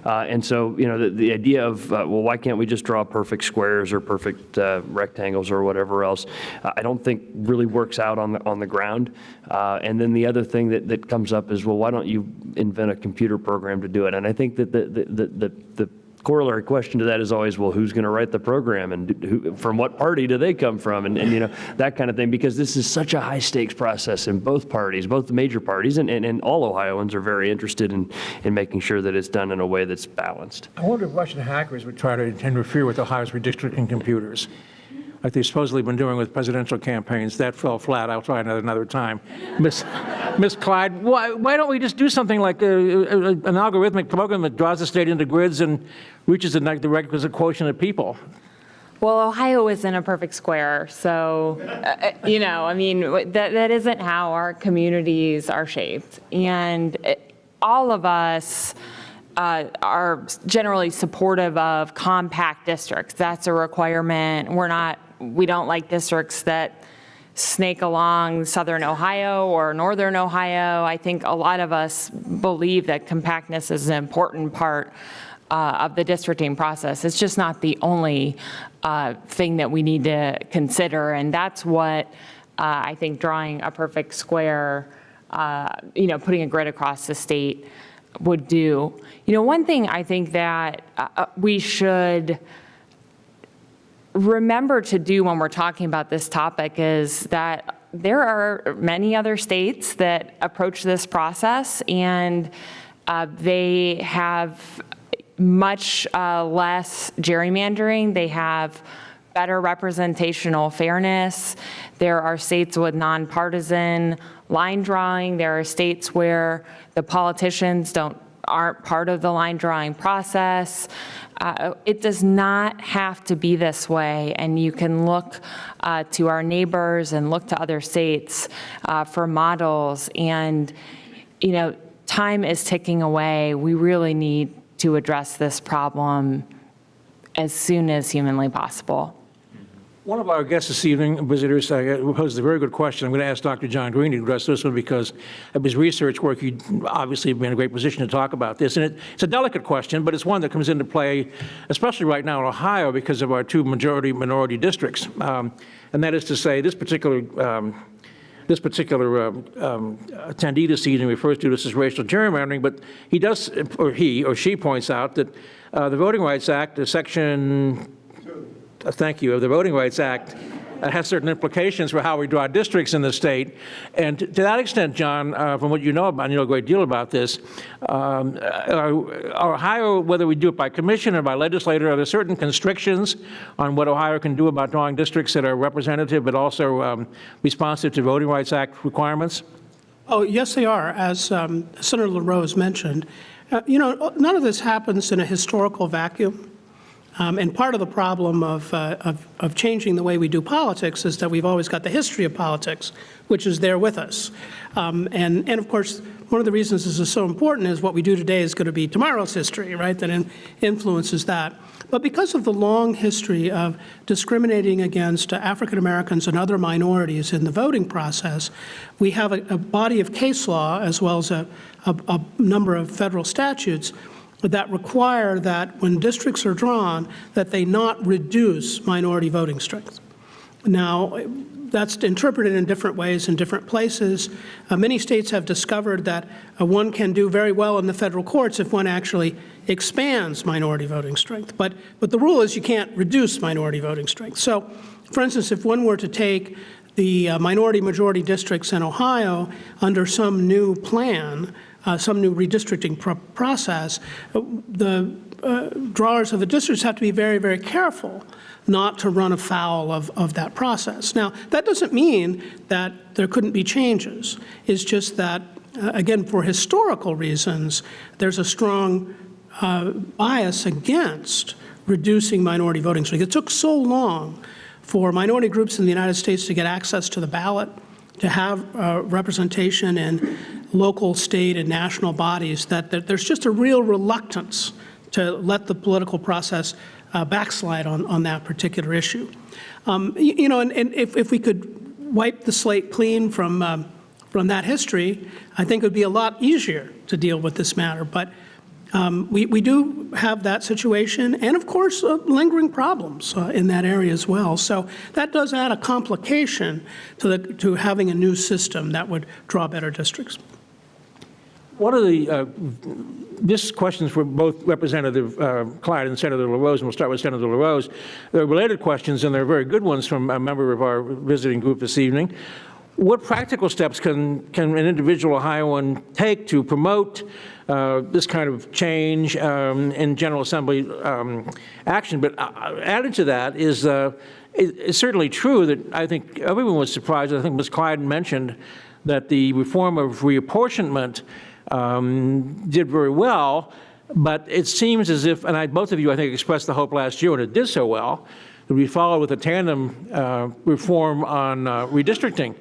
S4: And so, the idea of, well, why can't we just draw perfect squares or perfect rectangles or whatever else, I don't think really works out on the ground. And then the other thing that comes up is, well, why don't you invent a computer program to do it? And I think that the corollary question to that is always, well, who's going to write the program, and from what party do they come from, and that kind of thing, because this is such a high stakes process in both parties, both the major parties, and all Ohioans are very interested in making sure that it's done in a way that's balanced.
S3: I wonder if Russian hackers would try to interfere with Ohio's redistricting computers, like they've supposedly been doing with presidential campaigns. That fell flat. I'll try another time. Miss Clyde, why don't we just do something like an algorithmic program that draws the state into grids and reaches the requisite quotient of people?
S5: Well, Ohio isn't a perfect square, so, that isn't how our communities are shaped. And all of us are generally supportive of compact districts. That's a requirement. We don't like districts that snake along southern Ohio or northern Ohio. I think a lot of us believe that compactness is an important part of the districting process. It's just not the only thing that we need to consider, and that's what I think drawing a perfect square, putting a grid across the state would do. One thing I think that we should remember to do when we're talking about this topic is that there are many other states that approach this process, and they have much less gerrymandering. They have better representational fairness. There are states with nonpartisan line drawing. There are states where the politicians aren't part of the line drawing process. It does not have to be this way, and you can look to our neighbors and look to other states for models. And time is ticking away. We really need to address this problem as soon as humanly possible.
S3: One of our guests this evening, visitors, posed a very good question. I'm going to ask Dr. John Green to address this one because of his research work. He'd obviously be in a great position to talk about this. And it's a delicate question, but it's one that comes into play, especially right now in Ohio, because of our 2 majority-minority districts. And that is to say, this particular attendee this evening refers to this as racial gerrymandering, but he or she points out that the Voting Rights Act, Section, thank you, of the Voting Rights Act has certain implications for how we draw districts in the state. And to that extent, John, from what you know about, you know a great deal about this, Ohio, whether we do it by commission or by legislator, are there certain constrictions on what Ohio can do about drawing districts that are representative but also responsive to Voting Rights Act requirements?
S6: Oh, yes, they are, as Senator LaRose mentioned. None of this happens in a historical vacuum. And part of the problem of changing the way we do politics is that we've always got the history of politics, which is there with us. And of course, one of the reasons this is so important is what we do today is going to be tomorrow's history, right, that influences that. But because of the long history of discriminating against African Americans and other minorities in the voting process, we have a body of case law as well as a number of federal statutes that require that when districts are drawn, that they not reduce minority voting strength. Now, that's interpreted in different ways in different places. Many states have discovered that one can do very well in the federal courts if one actually expands minority voting strength. But the rule is you can't reduce minority voting strength. So, for instance, if one were to take the minority-majority districts in Ohio under some new plan, some new redistricting process, the drawers of the districts have to be very, very careful not to run afoul of that process. Now, that doesn't mean that there couldn't be changes. It's just that, again, for historical reasons, there's a strong bias against reducing minority voting strength. It took so long for minority groups in the United States to get access to the ballot, to have representation in local, state, and national bodies, that there's just a real reluctance to let the political process backslide on that particular issue. And if we could wipe the slate clean from that history, I think it would be a lot easier to deal with this matter. But we do have that situation, and of course, lingering problems in that area as well. So that does add a complication to having a new system that would draw better districts.
S3: One of the, this questions for both Representative Clyde and Senator LaRose, and we'll start with Senator LaRose. They're related questions, and they're very good ones from a member of our visiting group this evening. What practical steps can an individual Ohioan take to promote this kind of change in General Assembly action? But added to that is it's certainly true that I think everyone was surprised. I think Ms. Clyde mentioned that the reform of reapportionment did very well, but it seems as if, and both of you I think expressed the hope last year when it did so well, that we followed with a tandem reform on redistricting.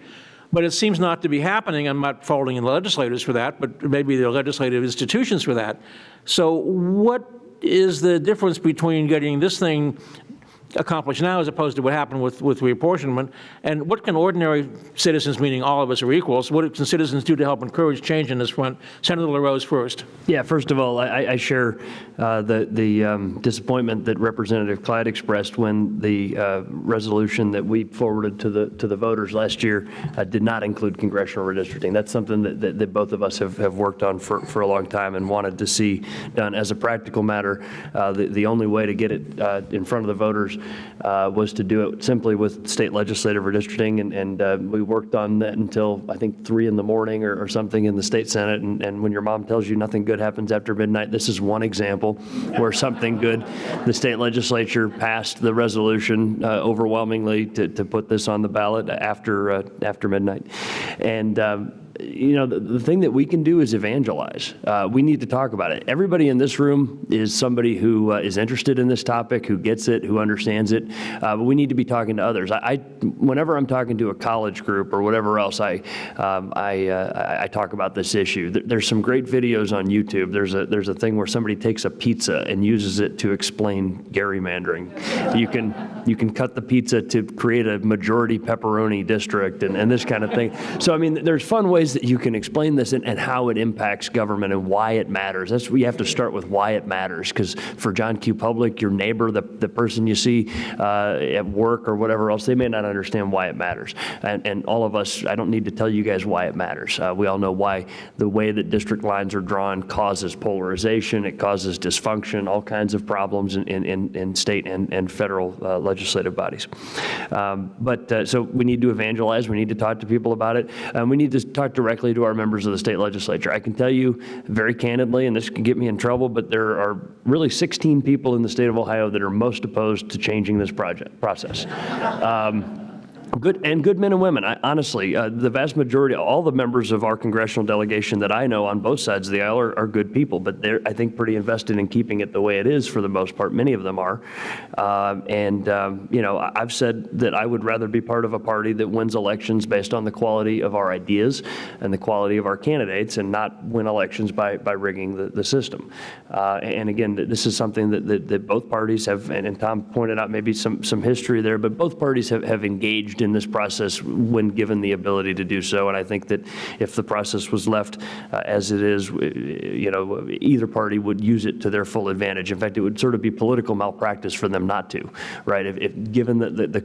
S3: But it seems not to be happening. I'm not faulting the legislators for that, but maybe the legislative institutions for that. So what is the difference between getting this thing accomplished now as opposed to what happened with reapportionment? And what can ordinary citizens, meaning all of us are equals, what can citizens do to help encourage change in this front? Senator LaRose first.
S4: Yeah, first of all, I share the disappointment that Representative Clyde expressed when the resolution that we forwarded to the voters last year did not include congressional redistricting. That's something that both of us have worked on for a long time and wanted to see done. As a practical matter, the only way to get it in front of the voters was to do it simply with state legislative redistricting, and we worked on that until I think 3 in the morning or something in the state Senate, and when your mom tells you nothing good happens after midnight, this is one example where something good, the state legislature passed the resolution overwhelmingly to put this on the ballot after midnight. And the thing that we can do is evangelize. We need to talk about it. Everybody in this room is somebody who is interested in this topic, who gets it, who understands it, but we need to be talking to others. Whenever I'm talking to a college group or whatever else, I talk about this issue. There's some great videos on YouTube. There's a thing where somebody takes a pizza and uses it to explain gerrymandering. You can cut the pizza to create a majority pepperoni district and this kind of thing. So I mean, there's fun ways ways that you can explain this and how it impacts government and why it matters. That's we have to start with why it matters, because for John Q. Public, your neighbor, the person you see at work or whatever else, they may not understand why it matters. And all of us, I don't need to tell you guys why it matters. We all know why the way that district lines are drawn causes polarization, it causes dysfunction, all kinds of problems in state and federal legislative bodies. So we need to evangelize, we need to talk to people about it, and we need to talk directly to our members of the state legislature. I can tell you very candidly, and this can get me in trouble, but there are really 16 people in the state of Ohio that are most opposed to changing this process. Good men and women. Honestly, the vast majority, all the members of our congressional delegation that I know on both sides of the aisle are good people, but they're, I think, pretty invested in keeping it the way it is for the most part. Many of them are. You know, I've said that I would rather be part of a party that wins elections based on the quality of our ideas and the quality of our candidates, and not win elections by rigging the system. And again, this is something that both parties have, and Tom pointed out maybe some history there, but both parties have engaged in this process when given the ability to do so. And I think that if the process was left as it is, you know, either party would use it to their full advantage. In fact, it would sort of be political malpractice for them not to, right? If given the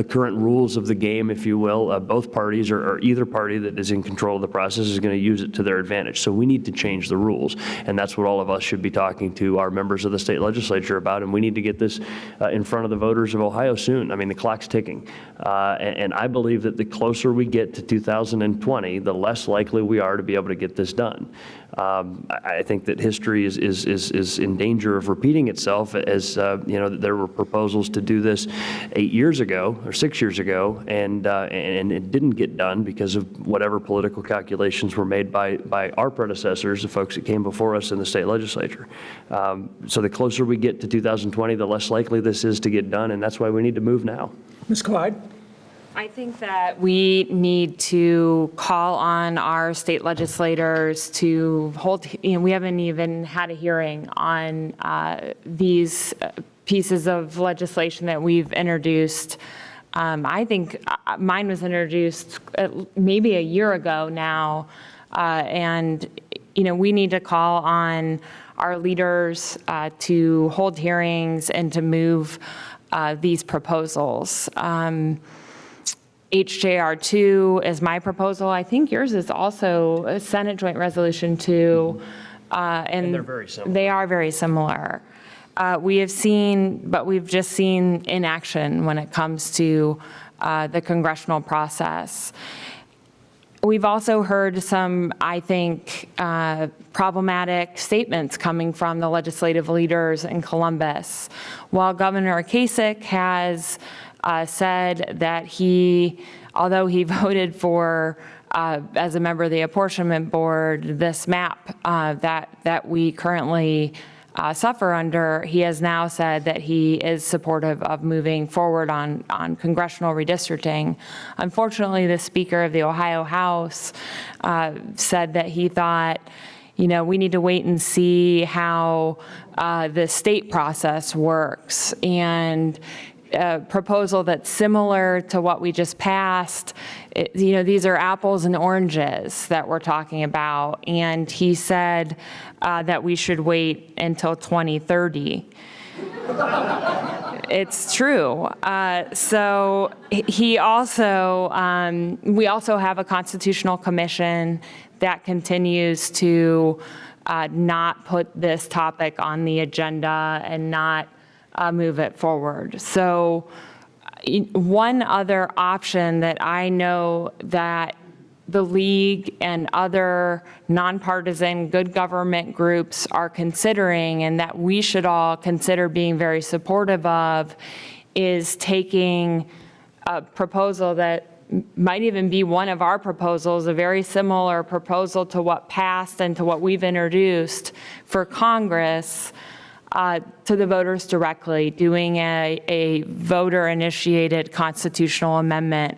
S4: current rules of the game, if you will, both parties or either party that is in control of the process is going to use it to their advantage. So we need to change the rules, and that's what all of us should be talking to our members of the state legislature about. And we need to get this in front of the voters of Ohio soon. I mean, the clock's ticking. And I believe that the closer we get to 2020, the less likely we are to be able to get this done. I think that history is in danger of repeating itself, as you know, there were proposals to do this 8 years ago or 6 years ago, and it didn't get done because of whatever political calculations were made by our predecessors, the folks that came before us in the state legislature. So the closer we get to 2020, the less likely this is to get done, and that's why we need to move now.
S3: Ms. Clyde?
S5: I think that we need to call on our state legislators to hold, you know, we haven't even had a hearing on these pieces of legislation that we've introduced. I think mine was introduced maybe a year ago now, and, you know, we need to call on our leaders to hold hearings and to move these proposals. HJR 2 is my proposal. I think yours is also a Senate Joint Resolution 2. And
S4: they're very similar.
S5: They are very similar. We have seen, but we've just seen inaction when it comes to the congressional process. We've also heard some, I think, problematic statements coming from the legislative leaders in Columbus. While Governor Kasich has said that although he voted for, as a member of the apportionment board, this map that we currently suffer under, he has now said that he is supportive of moving forward on congressional redistricting. Unfortunately, the Speaker of the Ohio House said that he thought, you know, we need to wait and see how the state process works. And a proposal that's similar to what we just passed, you know, these are apples and oranges that we're talking about. And he said that we should wait until 2030. It's true. So he also, we also have a constitutional commission that continues to not put this topic on the agenda and not move it forward. So one other option that I know that the League and other nonpartisan good government groups are considering, and that we should all consider being very supportive of, is taking a proposal that might even be one of our proposals, a very similar proposal to what passed and to what we've introduced for Congress, to the voters directly, doing a voter-initiated constitutional amendment.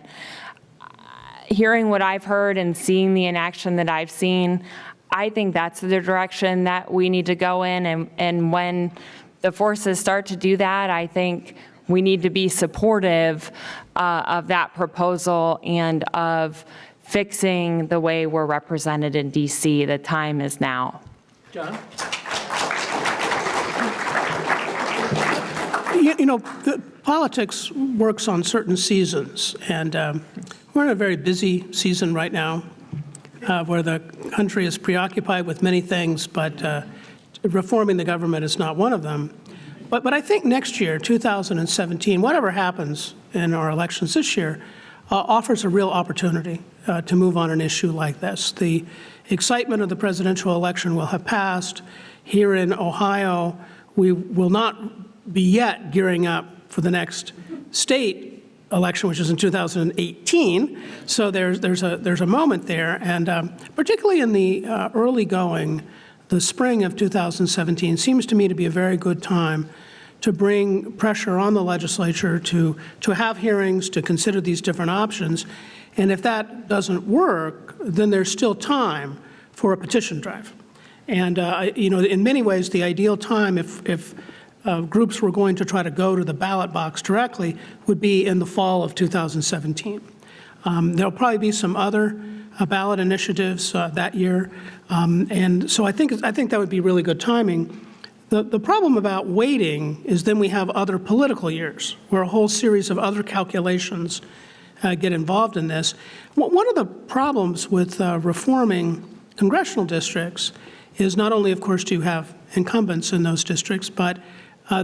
S5: Hearing what I've heard and seeing the inaction that I've seen, I think that's the direction that we need to go in. And when the forces start to do that, I think we need to be supportive of that proposal and of fixing the way we're represented in DC. The time is now.
S3: John?
S6: You know, politics works on certain seasons, and we're in a very busy season right now where the country is preoccupied with many things, but reforming the government is not one of them. But I think next year, 2017, whatever happens in our elections this year, offers a real opportunity to move on an issue like this. The excitement of the presidential election will have passed. Here in Ohio, we will not be yet gearing up for the next state election, which is in 2018. So there's a moment there, and particularly in the early going, the spring of 2017 seems to me to be a very good time to bring pressure on the legislature to have hearings, to consider these different options. And if that doesn't work, then there's still time for a petition drive. And you know, in many ways, the ideal time, if groups were going to try to go to the ballot box directly, would be in the fall of 2017. There'll probably be some other ballot initiatives that year, and so I think that would be really good timing. The problem about waiting is then we have other political years where a whole series of other calculations get involved in this. One of the problems with reforming congressional districts is not only, of course, do you have incumbents in those districts, but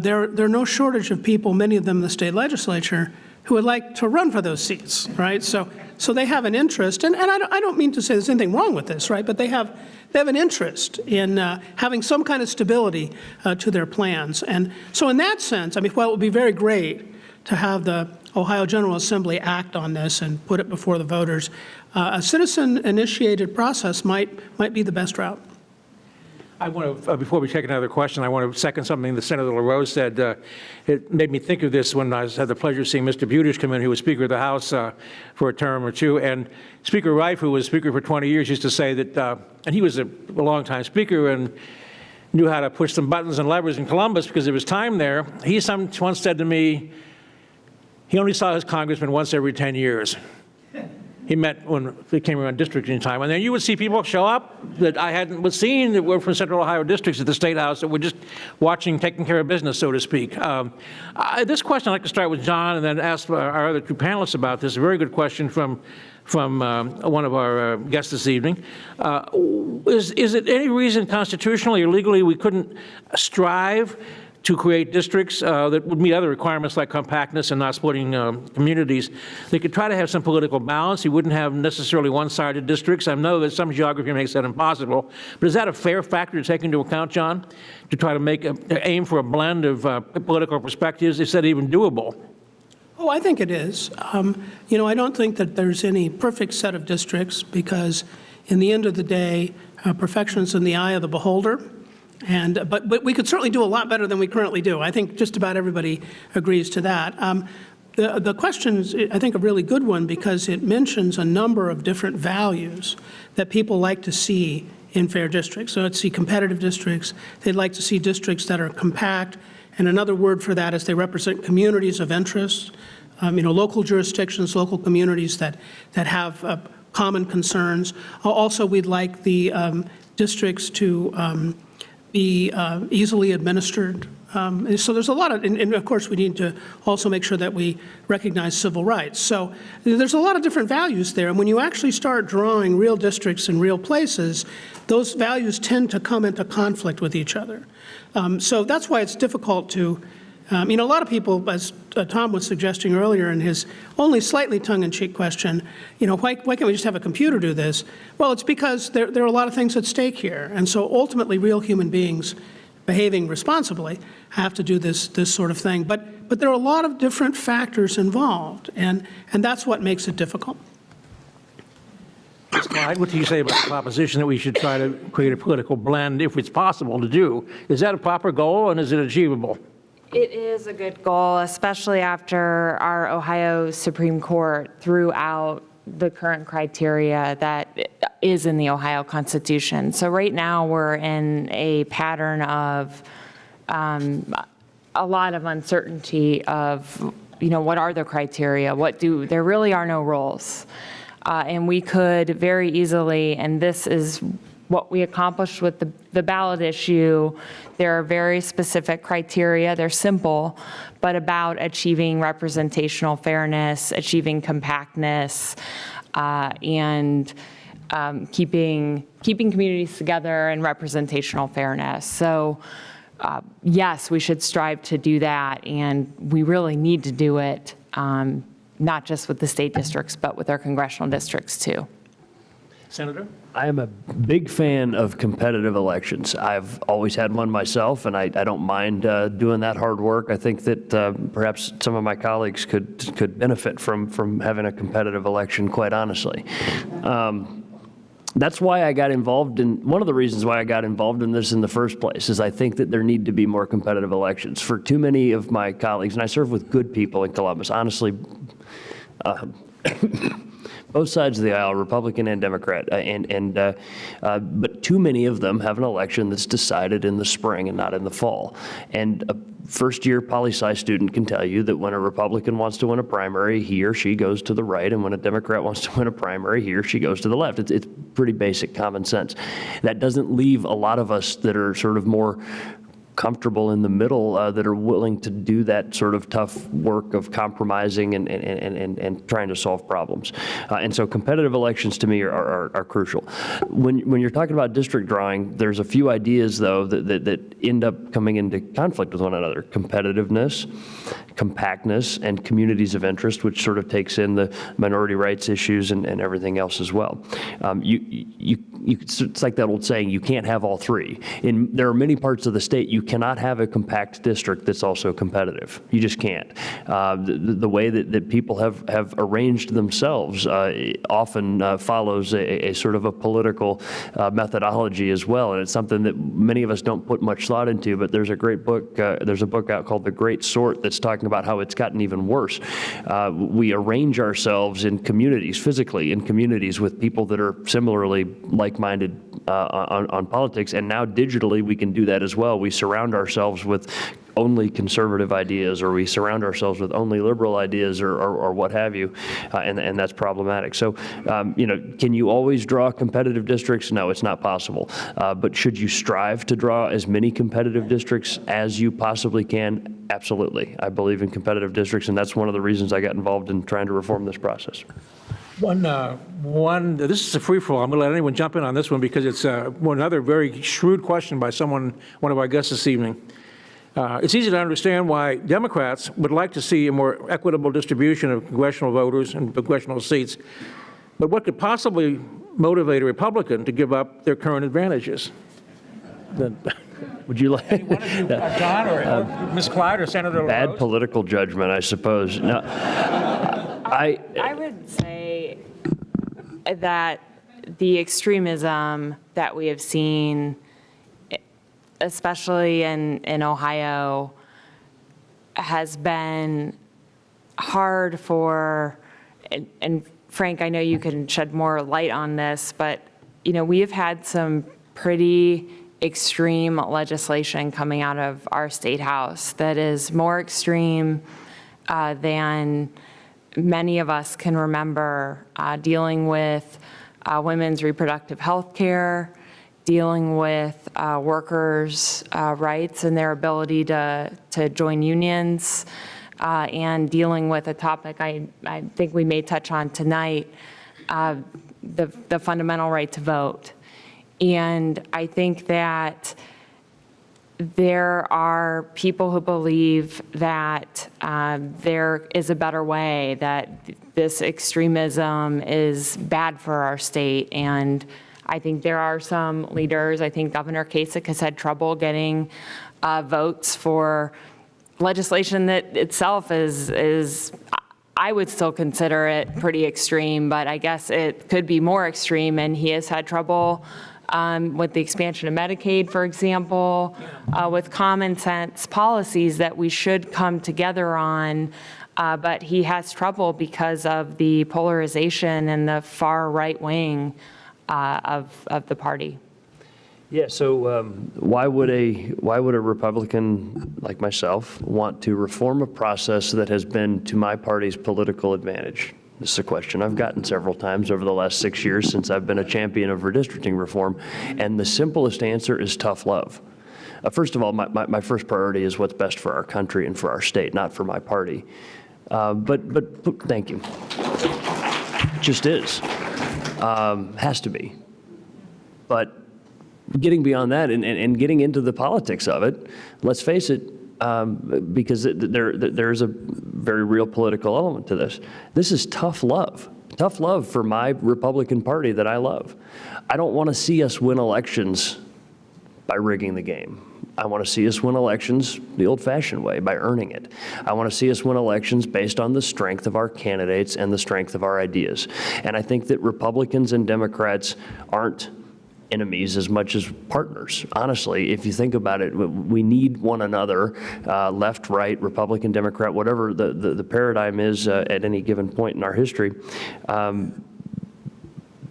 S6: there are no shortage of people, many of them in the state legislature, who would like to run for those seats, right? So they have an interest, and I don't mean to say there's anything wrong with this, right? But they have an interest in having some kind of stability to their plans. And so in that sense, I mean, while it would be very great to have the Ohio General Assembly act on this and put it before the voters, a citizen-initiated process might be the best route.
S3: I want to, before we take another question, I want to second something that Senator LaRose said. It made me think of this when I had the pleasure of seeing Mr. Buttigieg come in, who was Speaker of the House for a term or two. And Speaker Rife, who was Speaker for 20 years, used to say that, and he was a longtime Speaker and knew how to push some buttons and levers in Columbus because there was time there. He once said to me, he only saw his congressman once every 10 years. He met when they came around districting time. And then you would see people show up that I hadn't seen that were from Central Ohio districts at the State House that were just watching, taking care of business, so to speak. This question, I'd like to start with John and then ask our other two panelists about this. A very good question from one of our guests this evening. Is it any reason constitutionally or legally we couldn't strive to create districts that would meet other requirements like compactness and not splitting communities? They could try to have some political balance. You wouldn't have necessarily one-sided districts. I know that some geography makes that impossible, but is that a fair factor to take into account, John, to try to aim for a blend of political perspectives? Is that even doable?
S6: Oh, I think it is. You know, I don't think that there's any perfect set of districts because in the end of the day, perfection is in the eye of the beholder. But we could certainly do a lot better than we currently do. I think just about everybody agrees to that. The question is, I think, a really good one because it mentions a number of different values that people like to see in fair districts. So let's see competitive districts. They'd like to see districts that are compact. And another word for that is they represent communities of interest, you know, local jurisdictions, local communities that have common concerns. Also, we'd like the districts to be easily administered. So there's a lot of, and of course we need to also make sure that we recognize civil rights. So there's a lot of different values there. And when you actually start drawing real districts in real places, those values tend to come into conflict with each other. So that's why it's difficult to, you know, a lot of people, as Tom was suggesting earlier in his only slightly tongue-in-cheek question, you know, why can't we just have a computer do this? Well, it's because there are a lot of things at stake here. And so ultimately, real human beings behaving responsibly have to do this sort of thing. But there are a lot of different factors involved, and that's what makes it difficult.
S3: Clyde, what do you say about the proposition that we should try to create a political blend if it's possible to do? Is that a proper goal, and is it achievable?
S5: It is a good goal, especially after our Ohio Supreme Court threw out the current criteria that is in the Ohio Constitution. So right now we're in a pattern of a lot of uncertainty of, you know, what are the criteria? There really are no rules. And we could very easily, and this is what we accomplished with the ballot issue, there are very specific criteria. They're simple, but about achieving representational fairness, achieving compactness, and keeping communities together and representational fairness. So yes, we should strive to do that, and we really need to do it, not just with the state districts, but with our congressional districts too.
S3: Senator?
S4: I am a big fan of competitive elections. I've always had one myself, and I don't mind doing that hard work. I think that perhaps some of my colleagues could benefit from having a competitive election, quite honestly. That's why I got involved in, one of the reasons why I got involved in this in the first place is I think that there need to be more competitive elections. For too many of my colleagues, and I serve with good people in Columbus, honestly, both sides of the aisle, Republican and Democrat, but too many of them have an election that's decided in the spring and not in the fall. And a first-year poli-sci student can tell you that when a Republican wants to win a primary, he or she goes to the right, and when a Democrat wants to win a primary, he or she goes to the left. It's pretty basic common sense. That doesn't leave a lot of us that are sort of more comfortable in the middle that are willing to do that sort of tough work of compromising and trying to solve problems. And so competitive elections to me are crucial. When you're talking about district drawing, there's a few ideas though that end up coming into conflict with one another. Competitiveness, compactness, and communities of interest, which sort of takes in the minority rights issues and everything else as well. It's like that old saying, you can't have all three. There are many parts of the state you cannot have a compact district that's also competitive. You just can't. The way that people have arranged themselves often follows a sort of a political methodology as well, and it's something that many of us don't put much thought into, but there's a great book, there's a book out called The Great Sort that's talking about how it's gotten even worse. We arrange ourselves in communities, physically in communities with people that are similarly like-minded on politics, and now digitally we can do that as well. We surround ourselves with only conservative ideas, or we surround ourselves with only liberal ideas, or what have you, and that's problematic. So, can you always draw competitive districts? No, it's not possible. But should you strive to draw as many competitive districts as you possibly can? Absolutely. I believe in competitive districts, and that's one of the reasons I got involved in trying to reform this process.
S3: This is a free-for-all. I'm going to let anyone jump in on this one because it's another very shrewd question by one of our guests this evening. It's easy to understand why Democrats would like to see a more equitable distribution of congressional voters and congressional seats, but what could possibly motivate a Republican to give up their current advantages?
S4: Would you like
S3: One of you, John or Ms. Clyde or Senator LaRose?
S4: Bad political judgment, I suppose. No,
S5: I would say that the extremism that we have seen, especially in Ohio, has been hard for, and Frank, I know you can shed more light on this, but we have had some pretty extreme legislation coming out of our state house that is more extreme than many of us can remember, dealing with women's reproductive health care, dealing with workers' rights and their ability to join unions, and dealing with a topic I think we may touch on tonight, the fundamental right to vote. And I think that there are people who believe that there is a better way, that this extremism is bad for our state. And I think there are some leaders, I think Governor Kasich has had trouble getting votes for legislation that itself is, I would still consider it pretty extreme, but I guess it could be more extreme, and he has had trouble with the expansion of Medicaid, for example, with common sense policies that we should come together on, but he has trouble because of the polarization and the far right wing of the party.
S4: Yeah, so why would a Republican like myself want to reform a process that has been to my party's political advantage? This is a question I've gotten several times over the last 6 years since I've been a champion of redistricting reform, and the simplest answer is tough love. First of all, my first priority is what's best for our country and for our state, not for my party. But thank you. Just is. Has to be. But getting beyond that and getting into the politics of it, let's face it, because there's a very real political element to this. This is tough love. Tough love for my Republican Party that I love. I don't want to see us win elections by rigging the game. I want to see us win elections the old-fashioned way, by earning it. I want to see us win elections based on the strength of our candidates and the strength of our ideas. And I think that Republicans and Democrats aren't enemies as much as partners. Honestly, if you think about it, we need one another, left, right, Republican, Democrat, whatever the paradigm is at any given point in our history.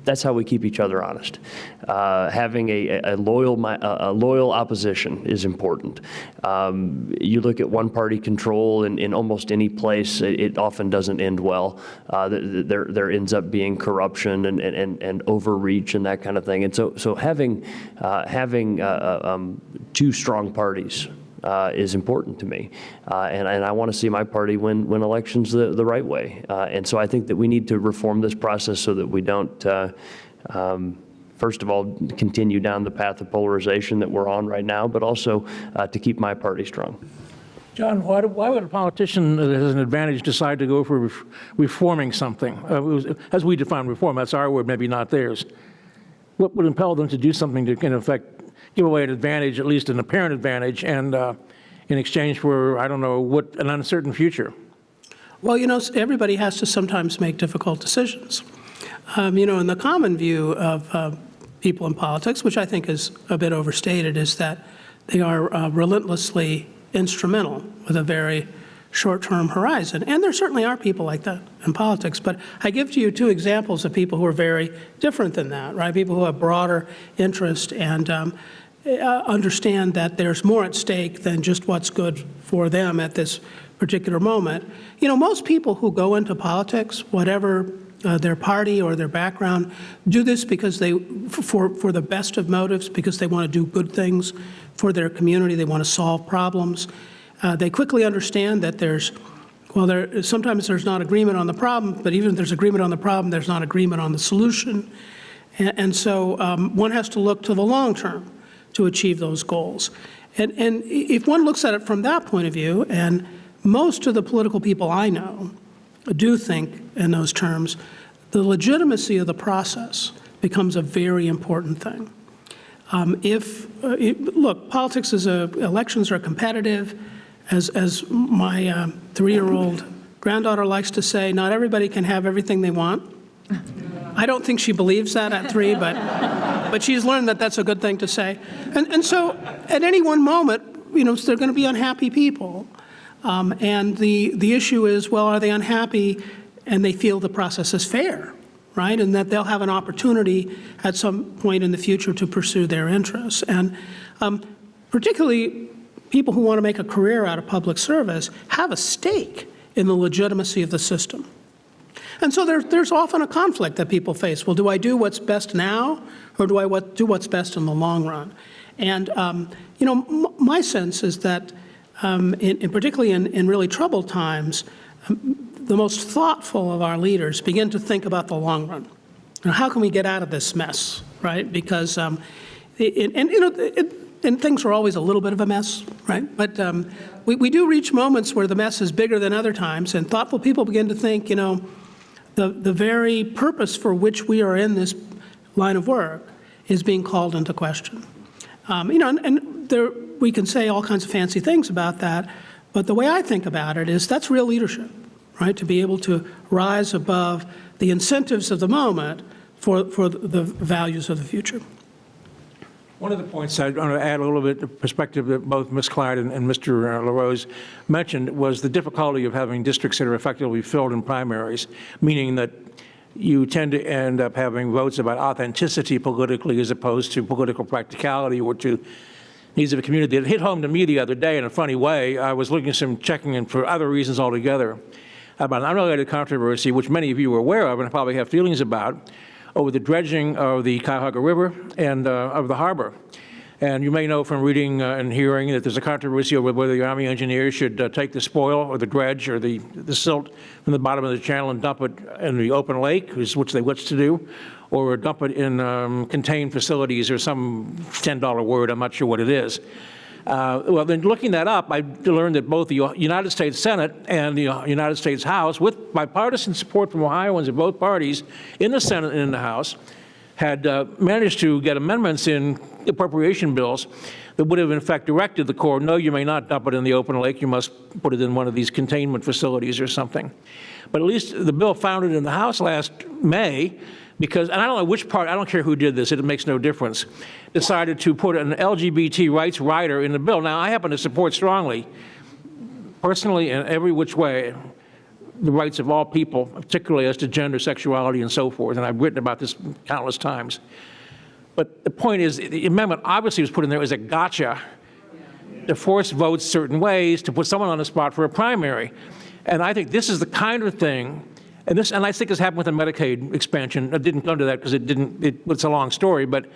S4: That's how we keep each other honest. Having a loyal opposition is important. You look at one-party control in almost any place, it often doesn't end well. There ends up being corruption and overreach and that kind of thing. And so having two strong parties is important to me, and I want to see my party win elections the right way. And so I think that we need to reform this process so that we don't, first of all, continue down the path of polarization that we're on right now, but also to keep my party strong.
S3: John, why would a politician that has an advantage decide to go for reforming something? As we define reform, that's our word, maybe not theirs. What would impel them to do something to, in effect, give away an advantage, at least an apparent advantage, and in exchange for, I don't know, what, an uncertain future?
S6: Well, everybody has to sometimes make difficult decisions. And the common view of people in politics, which I think is a bit overstated, is that they are relentlessly instrumental with a very short-term horizon. And there certainly are people like that in politics, but I give to you two examples of people who are very different than that, right? People who have broader interest and understand that there's more at stake than just what's good for them at this particular moment. Most people who go into politics, whatever their party or their background, do this because for the best of motives, because they want to do good things for their community, they want to solve problems. They quickly understand that sometimes there's not agreement on the problem, but even if there's agreement on the problem, there's not agreement on the solution. And so one has to look to the long term to achieve those goals. And if one looks at it from that point of view, and most of the political people I know do think in those terms, the legitimacy of the process becomes a very important thing. Look, politics elections are competitive. As my 3-year-old granddaughter likes to say, not everybody can have everything they want. I don't think she believes that at 3, but she's learned that that's a good thing to say. And so at any one moment, there are going to be unhappy people. And the issue is, well, are they unhappy and they feel the process is fair, right? And that they'll have an opportunity at some point in the future to pursue their interests. And particularly people who want to make a career out of public service have a stake in the legitimacy of the system. And so there's often a conflict that people face. Well, do I do what's best now, or do I do what's best in the long run? And my sense is that, particularly in really troubled times, the most thoughtful of our leaders begin to think about the long run. How can we get out of this mess, right? Because and things are always a little bit of a mess, right? But we do reach moments where the mess is bigger than other times, and thoughtful people begin to think, the very purpose for which we are in this line of work is being called into question. We can say all kinds of fancy things about that, but the way I think about it is that's real leadership, right? To be able to rise above the incentives of the moment for the values of the future.
S3: One of the points I want to add a little bit of perspective that both Ms. Clyde and Mr. LaRose mentioned was the difficulty of having districts that are effectively filled in primaries, meaning that you tend to end up having votes about authenticity politically as opposed to political practicality or to needs of a community. It hit home to me the other day in a funny way. I was looking at some checking in for other reasons altogether. about an unrelated controversy, which many of you are aware of and probably have feelings about, over the dredging of the Cuyahoga River and of the harbor. And you may know from reading and hearing that there's a controversy over whether the Army engineers should take the spoil or the dredge or the silt from the bottom of the channel and dump it in the open lake, which they wish to do, or dump it in contained facilities or some $10 word, I'm not sure what it is. Well, then looking that up, I learned that both the United States Senate and the United States House, with bipartisan support from Ohioans of both parties in the Senate and in the House, had managed to get amendments in appropriation bills that would have in fact directed the Corps, no, you may not dump it in the open lake, you must put it in one of these containment facilities or something. But at least the bill found it in the House last May because, and I don't know which part, I don't care who did this, it makes no difference, decided to put an LGBT rights rider in the bill. Now, I happen to support strongly, personally in every which way, the rights of all people, particularly as to gender, sexuality, and so forth, and I've written about this countless times. But the point is, the amendment obviously was put in there as a gotcha to force votes certain ways, to put someone on the spot for a primary. And I think this is the kind of thing, and I think this happened with the Medicaid expansion. I didn't come to that because it's a long story, but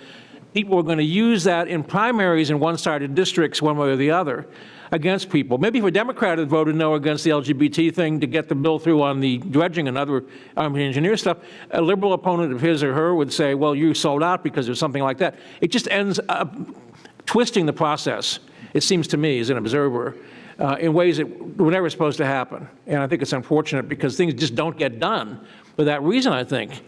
S3: people are going to use that in primaries in one-sided districts one way or the other against people. Maybe if a Democrat had voted no against the LGBT thing to get the bill through on the dredging and other Army engineer stuff, a liberal opponent of his or her would say, well, you sold out because of something like that. It just ends up twisting the process, it seems to me as an observer, in ways that were never supposed to happen. And I think it's unfortunate because things just don't get done for that reason, I think.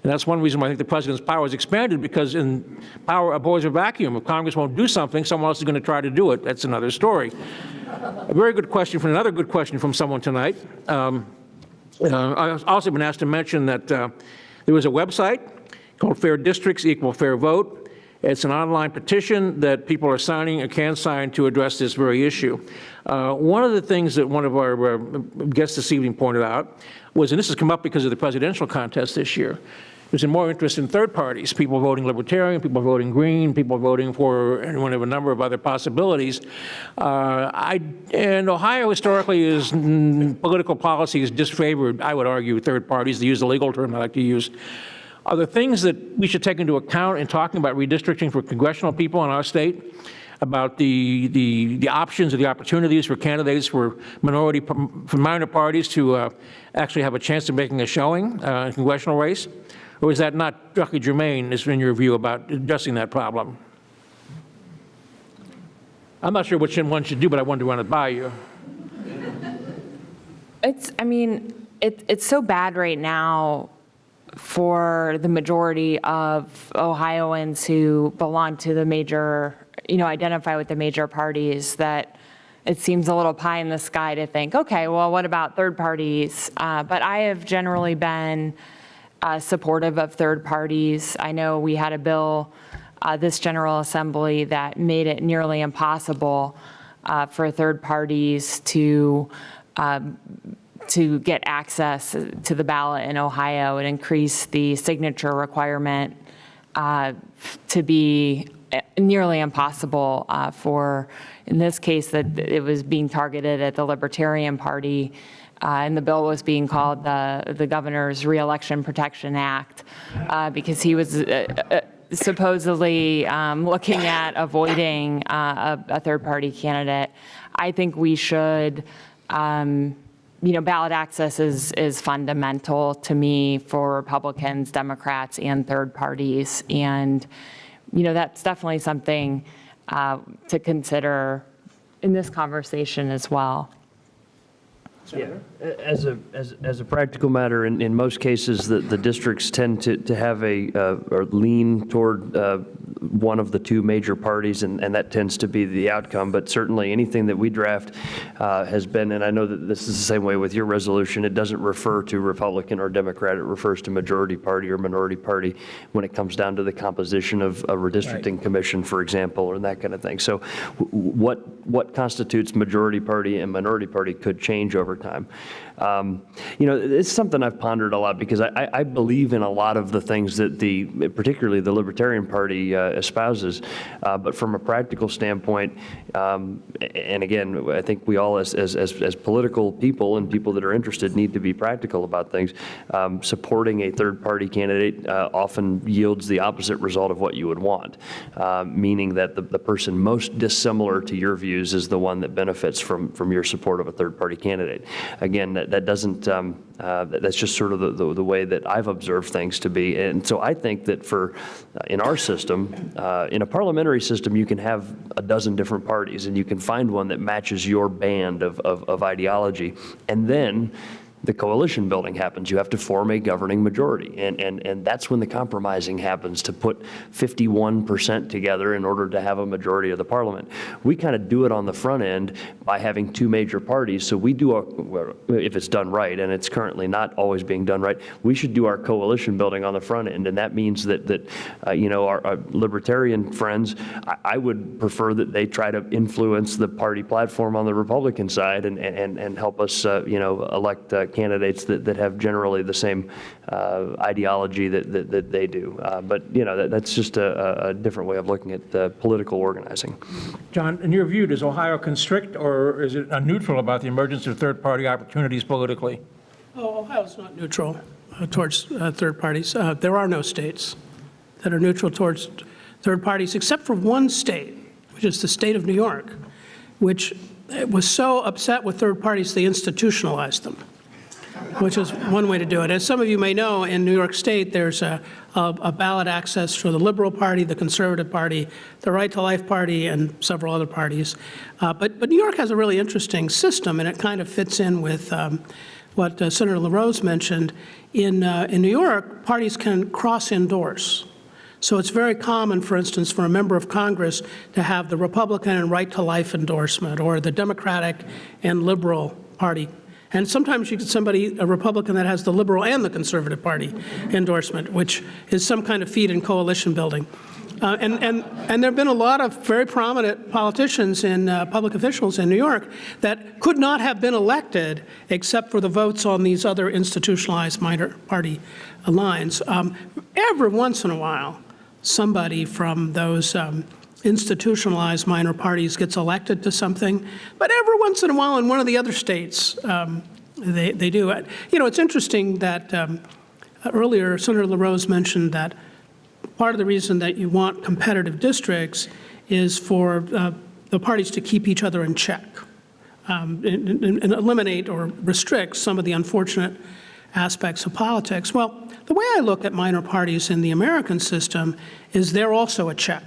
S3: And that's one reason why I think the president's power is expanded, because in power abhors a vacuum. If Congress won't do something, someone else is going to try to do it. That's another story. A very good question from another good question from someone tonight. I've also been asked to mention that there was a website called Fair Districts Equal Fair Vote. It's an online petition that people are signing and can sign to address this very issue. One of the things that one of our guests this evening pointed out was, and this has come up because of the presidential contest this year, there's more interest in third parties, people voting Libertarian, people voting Green, people voting for one of a number of other possibilities. And Ohio historically is, political policy is disfavored, I would argue, third parties, to use the legal term I like to use. Are there things that we should take into account in talking about redistricting for congressional people in our state, about the options or the opportunities for candidates for minor parties to actually have a chance of making a showing in a congressional race? Or is that not directly germane, in your view, about addressing that problem? I'm not sure which one should do, but I wanted to run it by you.
S5: It's so bad right now for the majority of Ohioans who belong to the major, identify with the major parties, that it seems a little pie in the sky to think, okay, well, what about third parties? But I have generally been supportive of third parties. I know we had a bill this General Assembly that made it nearly impossible for third parties to get access to the ballot in Ohio. It increased the signature requirement to be nearly impossible for, in this case, that it was being targeted at the Libertarian Party, and the bill was being called the Governor's Re-Election Protection Act, because he was supposedly looking at avoiding a third-party candidate. I think we should, ballot access is fundamental to me for Republicans, Democrats, and third parties. And, that's definitely something to consider in this conversation as well.
S4: Yeah, as a practical matter, in most cases, the districts tend to have or lean toward one of the two major parties, and that tends to be the outcome. But certainly anything that we draft has been, and I know that this is the same way with your resolution, it doesn't refer to Republican or Democrat, it refers to majority party or minority party when it comes down to the composition of a redistricting commission, for example, or that kind of thing. So what constitutes majority party and minority party could change over time. You know, it's something I've pondered a lot because I believe in a lot of the things that particularly the Libertarian Party espouses, but from a practical standpoint, and again, I think we all as political people and people that are interested need to be practical about things. Supporting a third-party candidate often yields the opposite result of what you would want, meaning that the person most dissimilar to your views is the one that benefits from your support of a third-party candidate. Again, that doesn't, that's just sort of the way that I've observed things to be. And so I think that in our system, in a parliamentary system, you can have a dozen different parties and you can find one that matches your band of ideology. And then the coalition building happens. You have to form a governing majority. And that's when the compromising happens, to put 51% together in order to have a majority of the parliament. We kind of do it on the front end by having two major parties. So we do, if it's done right, and it's currently not always being done right, we should do our coalition building on the front end. And that means that you know, our libertarian friends, I would prefer that they try to influence the party platform on the Republican side and help us, you know, elect candidates that have generally the same ideology that they do. But, you know, that's just a different way of looking at political organizing.
S3: John, in your view, does Ohio constrict or is it neutral about the emergence of third-party opportunities politically?
S6: Oh, Ohio's not neutral towards third parties. There are no states that are neutral towards third parties, except for one state, which is the state of New York, which was so upset with third parties they institutionalized them, which is one way to do it. As some of you may know, in New York State, there's a ballot access for the Liberal Party, the Conservative Party, the Right to Life Party, and several other parties. But New York has a really interesting system, and it kind of fits in with what Senator LaRose mentioned. In New York, parties can cross-endorse. So it's very common, for instance, for a member of Congress to have the Republican and Right to Life endorsement, or the Democratic and Liberal Party. And sometimes you get somebody, a Republican, that has the Liberal and the Conservative Party endorsement, which is some kind of feat in coalition building. And there have been a lot of very prominent politicians and public officials in New York that could not have been elected except for the votes on these other institutionalized minor party lines. Every once in a while, somebody from those institutionalized minor parties gets elected to something, but every once in a while in one of the other states, they do it. You know, it's interesting that earlier Senator LaRose mentioned that part of the reason that you want competitive districts is for the parties to keep each other in check and eliminate or restrict some of the unfortunate aspects of politics. Well, the way I look at minor parties in the American system is they're also a check.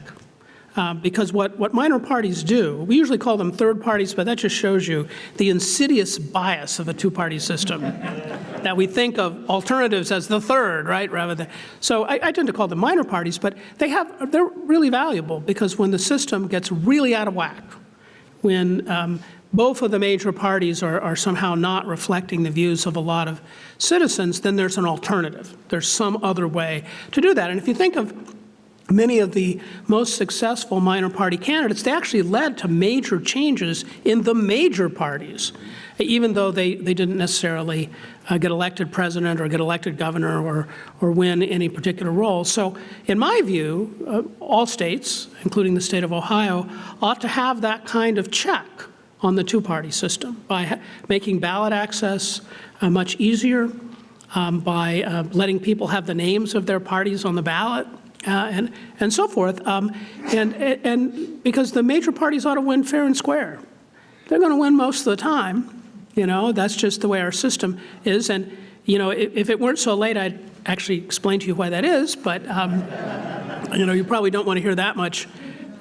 S6: Because what minor parties do, we usually call them third parties, but that just shows you the insidious bias of a two-party system, that we think of alternatives as the third, right, rather than. So I tend to call them minor parties, but they're really valuable because when the system gets really out of whack, when both of the major parties are somehow not reflecting the views of a lot of citizens, then there's an alternative. There's some other way to do that. And if you think of many of the most successful minor party candidates, they actually led to major changes in the major parties, even though they didn't necessarily get elected president or get elected governor or win any particular role. So in my view, all states, including the state of Ohio, ought to have that kind of check on the two-party system by making ballot access much easier, by letting people have the names of their parties on the ballot, and so forth, and because the major parties ought to win fair and square. They're going to win most of the time, you know, that's just the way our system is, and, you know, if it weren't so late, I'd actually explain to you why that is, but, you know, you probably don't want to hear that much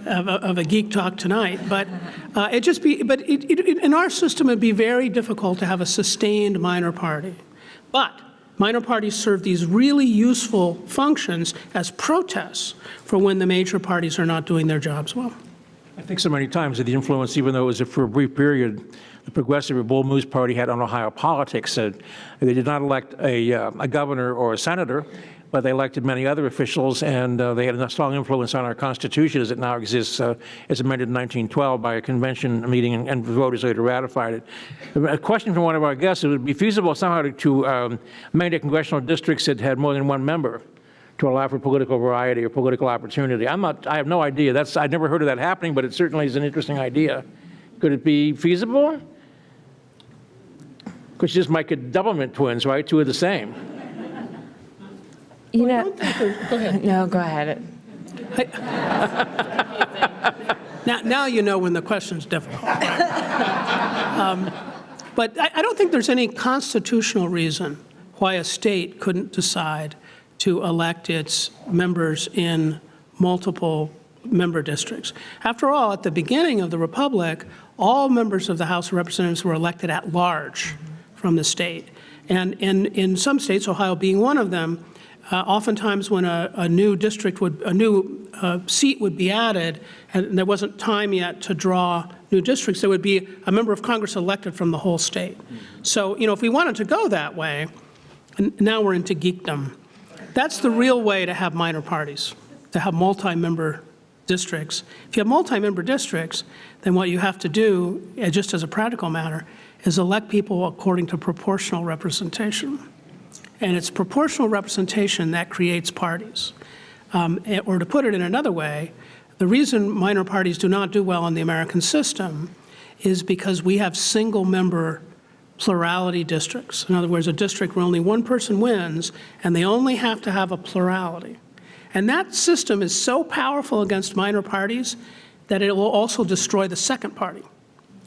S6: of a geek talk tonight, but in our system, it'd be very difficult to have a sustained minor party, but minor parties serve these really useful functions as protests for when the major parties are not doing their jobs well.
S3: I think so many times that the influence, even though it was for a brief period, the Progressive or Bull Moose Party had on Ohio politics. They did not elect a governor or a senator, but they elected many other officials, and they had a strong influence on our Constitution as it now exists, as amended in 1912 by a convention meeting, and voters later ratified it. A question from one of our guests: it would be feasible somehow to mandate congressional districts that had more than one member to allow for political variety or political opportunity. I have no idea. I've never heard of that happening, but it certainly is an interesting idea. Could it be feasible? Because you just might get doublemint twins, right? Two of the same.
S5: You know,
S6: Go ahead.
S5: no, go ahead.
S6: Now you know when the question's difficult. But I don't think there's any constitutional reason why a state couldn't decide to elect its members in multiple member districts. After all, at the beginning of the Republic, all members of the House of Representatives were elected at large from the state. And in some states, Ohio being one of them, oftentimes when a new seat would be added, and there wasn't time yet to draw new districts, there would be a member of Congress elected from the whole state. So, if we wanted to go that way, and now we're into geekdom. That's the real way to have minor parties, to have multi-member districts. If you have multi-member districts, then what you have to do, just as a practical matter, is elect people according to proportional representation. And it's proportional representation that creates parties. Or to put it in another way, the reason minor parties do not do well in the American system is because we have single-member plurality districts. In other words, a district where only one person wins, and they only have to have a plurality. And that system is so powerful against minor parties that it will also destroy the second party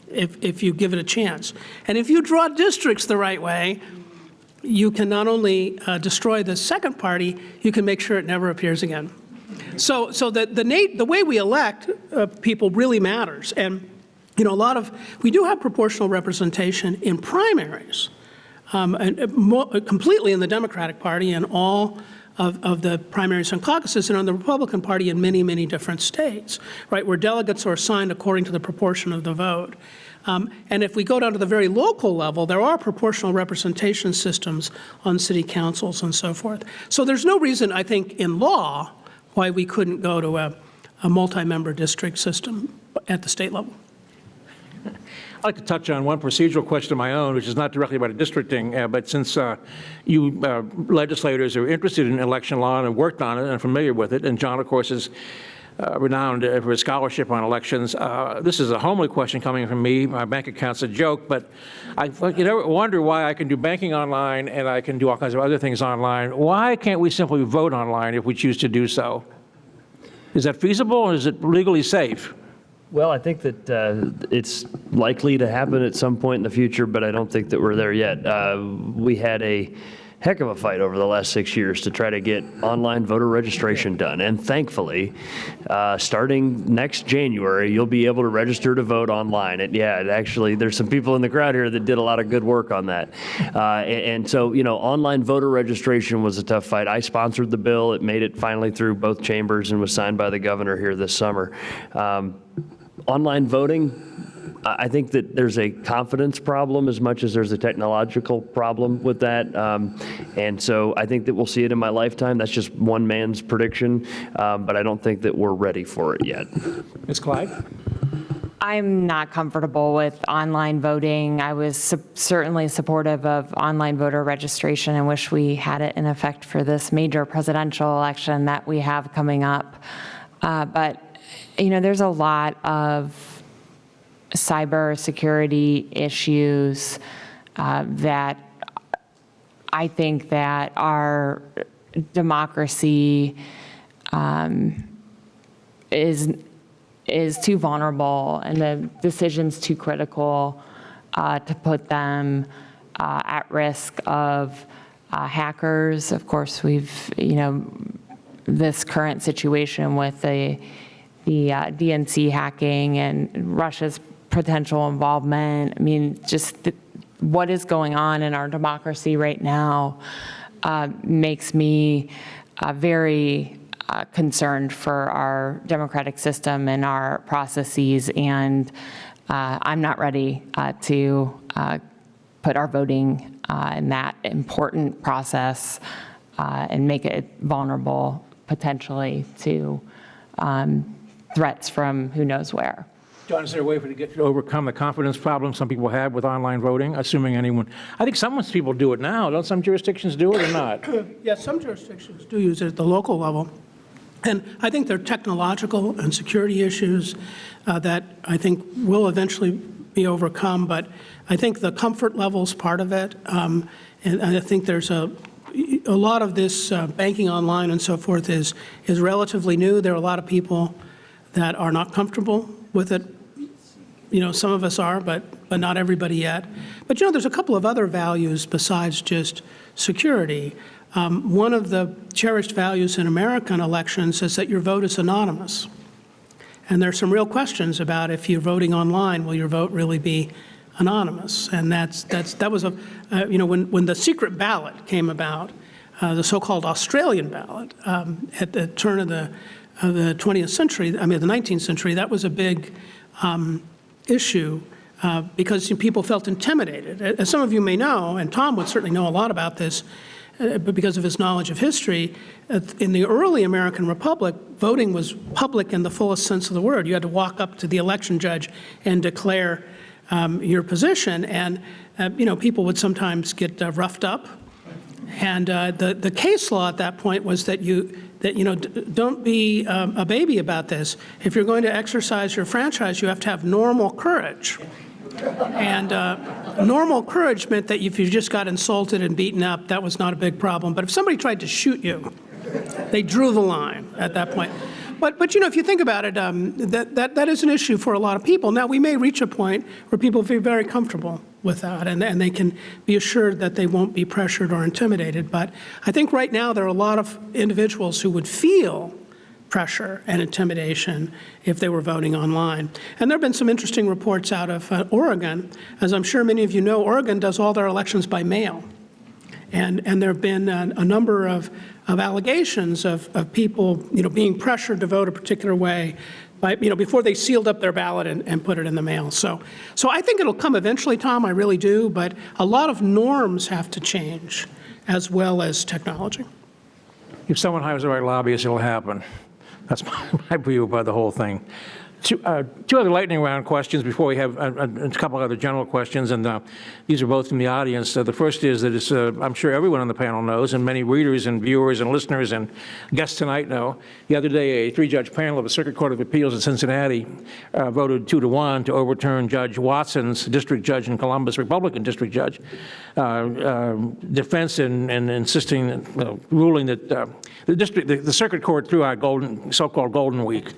S6: if you give it a chance. And if you draw districts the right way, you can not only destroy the second party, you can make sure it never appears again. So the way we elect people really matters. And we do have proportional representation in primaries, completely in the Democratic Party and all of the primaries and caucuses, and on the Republican Party in many, many different states, right, where delegates are assigned according to the proportion of the vote. And if we go down to the very local level, there are proportional representation systems on city councils and so forth. So there's no reason, I think, in law why we couldn't go to a multi-member district system at the state level.
S3: I'd like to touch on one procedural question of my own, which is not directly about districting, but since you legislators are interested in election law and have worked on it and are familiar with it, and John, of course, is renowned for his scholarship on elections, this is a homely question coming from me. My bank account's a joke, but I wonder why I can do banking online and I can do all kinds of other things online. Why can't we simply vote online if we choose to do so? Is that feasible, or is it legally safe?
S4: Well, I think that it's likely to happen at some point in the future, but I don't think that we're there yet. We had a heck of a fight over the last 6 years to try to get online voter registration done. And thankfully, starting next January, you'll be able to register to vote online. And actually, there's some people in the crowd here that did a lot of good work on that. And so, online voter registration was a tough fight. I sponsored the bill. It made it finally through both chambers and was signed by the governor here this summer. Online voting, I think that there's a confidence problem as much as there's a technological problem with that. And so I think that we'll see it in my lifetime. That's just one man's prediction, but I don't think that we're ready for it yet.
S3: Ms. Clyde?
S5: I'm not comfortable with online voting. I was certainly supportive of online voter registration and wish we had it in effect for this major presidential election that we have coming up. But there's a lot of cybersecurity issues that I think that our democracy is too vulnerable and the decision's too critical to put them at risk of hackers. Of course, we've, this current situation with the DNC hacking and Russia's potential involvement. I mean, just what is going on in our democracy right now makes me very concerned for our democratic system and our processes, and I'm not ready to put our voting in that important process and make it vulnerable potentially to threats from who knows where.
S3: John, is there a way to overcome the confidence problem some people have with online voting, assuming anyone? I think some people do it now. Don't some jurisdictions do it or not?
S6: Yeah, some jurisdictions do use it at the local level. And I think there are technological and security issues that I think will eventually be overcome, but I think the comfort level is part of it. And I think there's a lot of this banking online and so forth is relatively new. There are a lot of people that are not comfortable with it. You know, some of us are, but not everybody yet. But, you know, there's a couple of other values besides just security. One of the cherished values in American elections is that your vote is anonymous. And there's some real questions about if you're voting online, will your vote really be anonymous? And that was you know, when the secret ballot came about, the so-called Australian ballot at the turn of the 20th century, I mean the 19th century, that was a big issue because people felt intimidated. As some of you may know, and Tom would certainly know a lot about this, but because of his knowledge of history, in the early American Republic, voting was public in the fullest sense of the word. You had to walk up to the election judge and declare your position, and you know, people would sometimes get roughed up. And the case law at that point was that you know, don't be a baby about this. If you're going to exercise your franchise, you have to have normal courage. And normal courage meant that if you just got insulted and beaten up, that was not a big problem. But if somebody tried to shoot you, they drew the line at that point. But you know, if you think about it, that is an issue for a lot of people. Now, we may reach a point where people feel very comfortable with that, and they can be assured that they won't be pressured or intimidated. But I think right now there are a lot of individuals who would feel pressure and intimidation if they were voting online. And there have been some interesting reports out of Oregon. As I'm sure many of you know, Oregon does all their elections by mail. And there have been a number of allegations of people, you know, being pressured to vote a particular way by, you know, before they sealed up their ballot and put it in the mail. So I think it'll come eventually, Tom, I really do, but a lot of norms have to change as well as technology.
S3: If someone hires the right lobbyist, it'll happen. That's my view about the whole thing. Two other lightning round questions before we have a couple other general questions, and these are both from the audience. The first is that I'm sure everyone on the panel knows, and many readers and viewers and listeners and guests tonight know. The other day, a 3-judge panel of the Circuit Court of Appeals in Cincinnati voted 2-1 to overturn Judge Watson's district judge in Columbus, Republican district judge, defense and insisting, ruling that the Circuit Court threw out so-called Golden Week.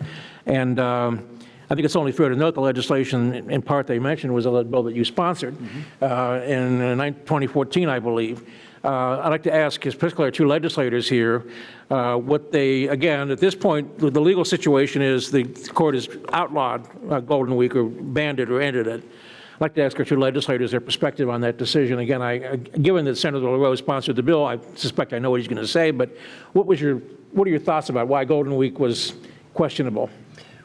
S3: And I think it's only fair to note the legislation, in part they mentioned, was a bill that you sponsored in 2014, I believe. I'd like to ask, particularly our two legislators here, what they, again, at this point, the legal situation is the court has outlawed Golden Week or banned it or ended it. I'd like to ask our two legislators their perspective on that decision. Again, given that Senator LaRose sponsored the bill, I suspect I know what he's going to say, but what are your thoughts about why Golden Week was questionable?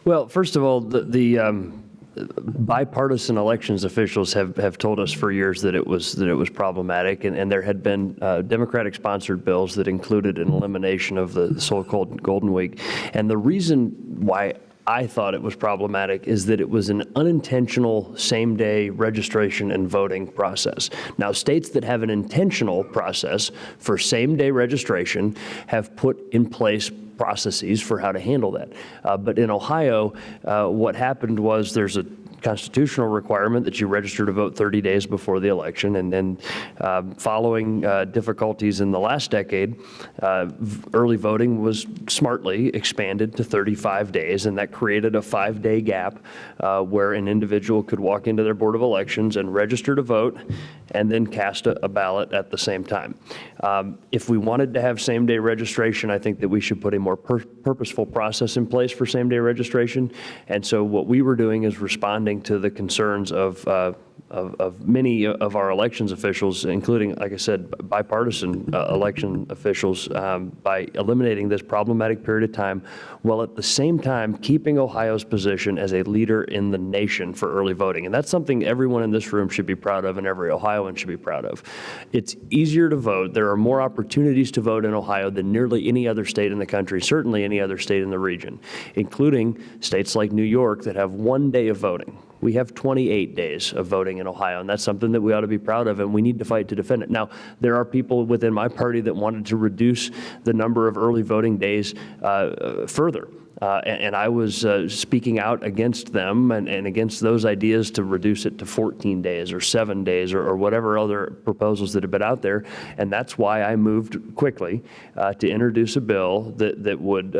S4: Well, first of all, the bipartisan elections officials have told us for years that it was problematic, and there had been Democratic-sponsored bills that included an elimination of the so-called Golden Week. And the reason why I thought it was problematic is that it was an unintentional same-day registration and voting process. Now, states that have an intentional process for same-day registration have put in place processes for how to handle that. But in Ohio, what happened was there's a constitutional requirement that you register to vote 30 days before the election, and then following difficulties in the last decade, early voting was smartly expanded to 35 days, and that created a 5-day gap where an individual could walk into their Board of Elections and register to vote and then cast a ballot at the same time. If we wanted to have same-day registration, I think that we should put a more purposeful process in place for same-day registration. And so what we were doing is responding to the concerns of many of our elections officials, including, like I said, bipartisan election officials, by eliminating this problematic period of time, while at the same time keeping Ohio's position as a leader in the nation for early voting. And that's something everyone in this room should be proud of and every Ohioan should be proud of. It's easier to vote. There are more opportunities to vote in Ohio than nearly any other state in the country, certainly any other state in the region, including states like New York that have 1 day of voting. We have 28 days of voting in Ohio, and that's something that we ought to be proud of, and we need to fight to defend it. Now, there are people within my party that wanted to reduce the number of early voting days further. And I was speaking out against them and against those ideas to reduce it to 14 days or 7 days or whatever other proposals that have been out there. And that's why I moved quickly to introduce a bill that would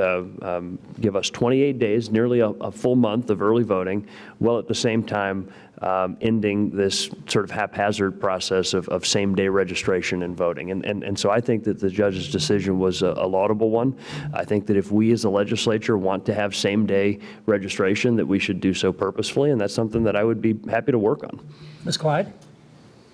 S4: give us 28 days, nearly a full month of early voting, while at the same time ending this sort of haphazard process of same-day registration and voting. And so I think that the judge's decision was a laudable one. I think that if we as a legislature want to have same-day registration, that we should do so purposefully, and that's something that I would be happy to work on.
S3: Ms. Clyde?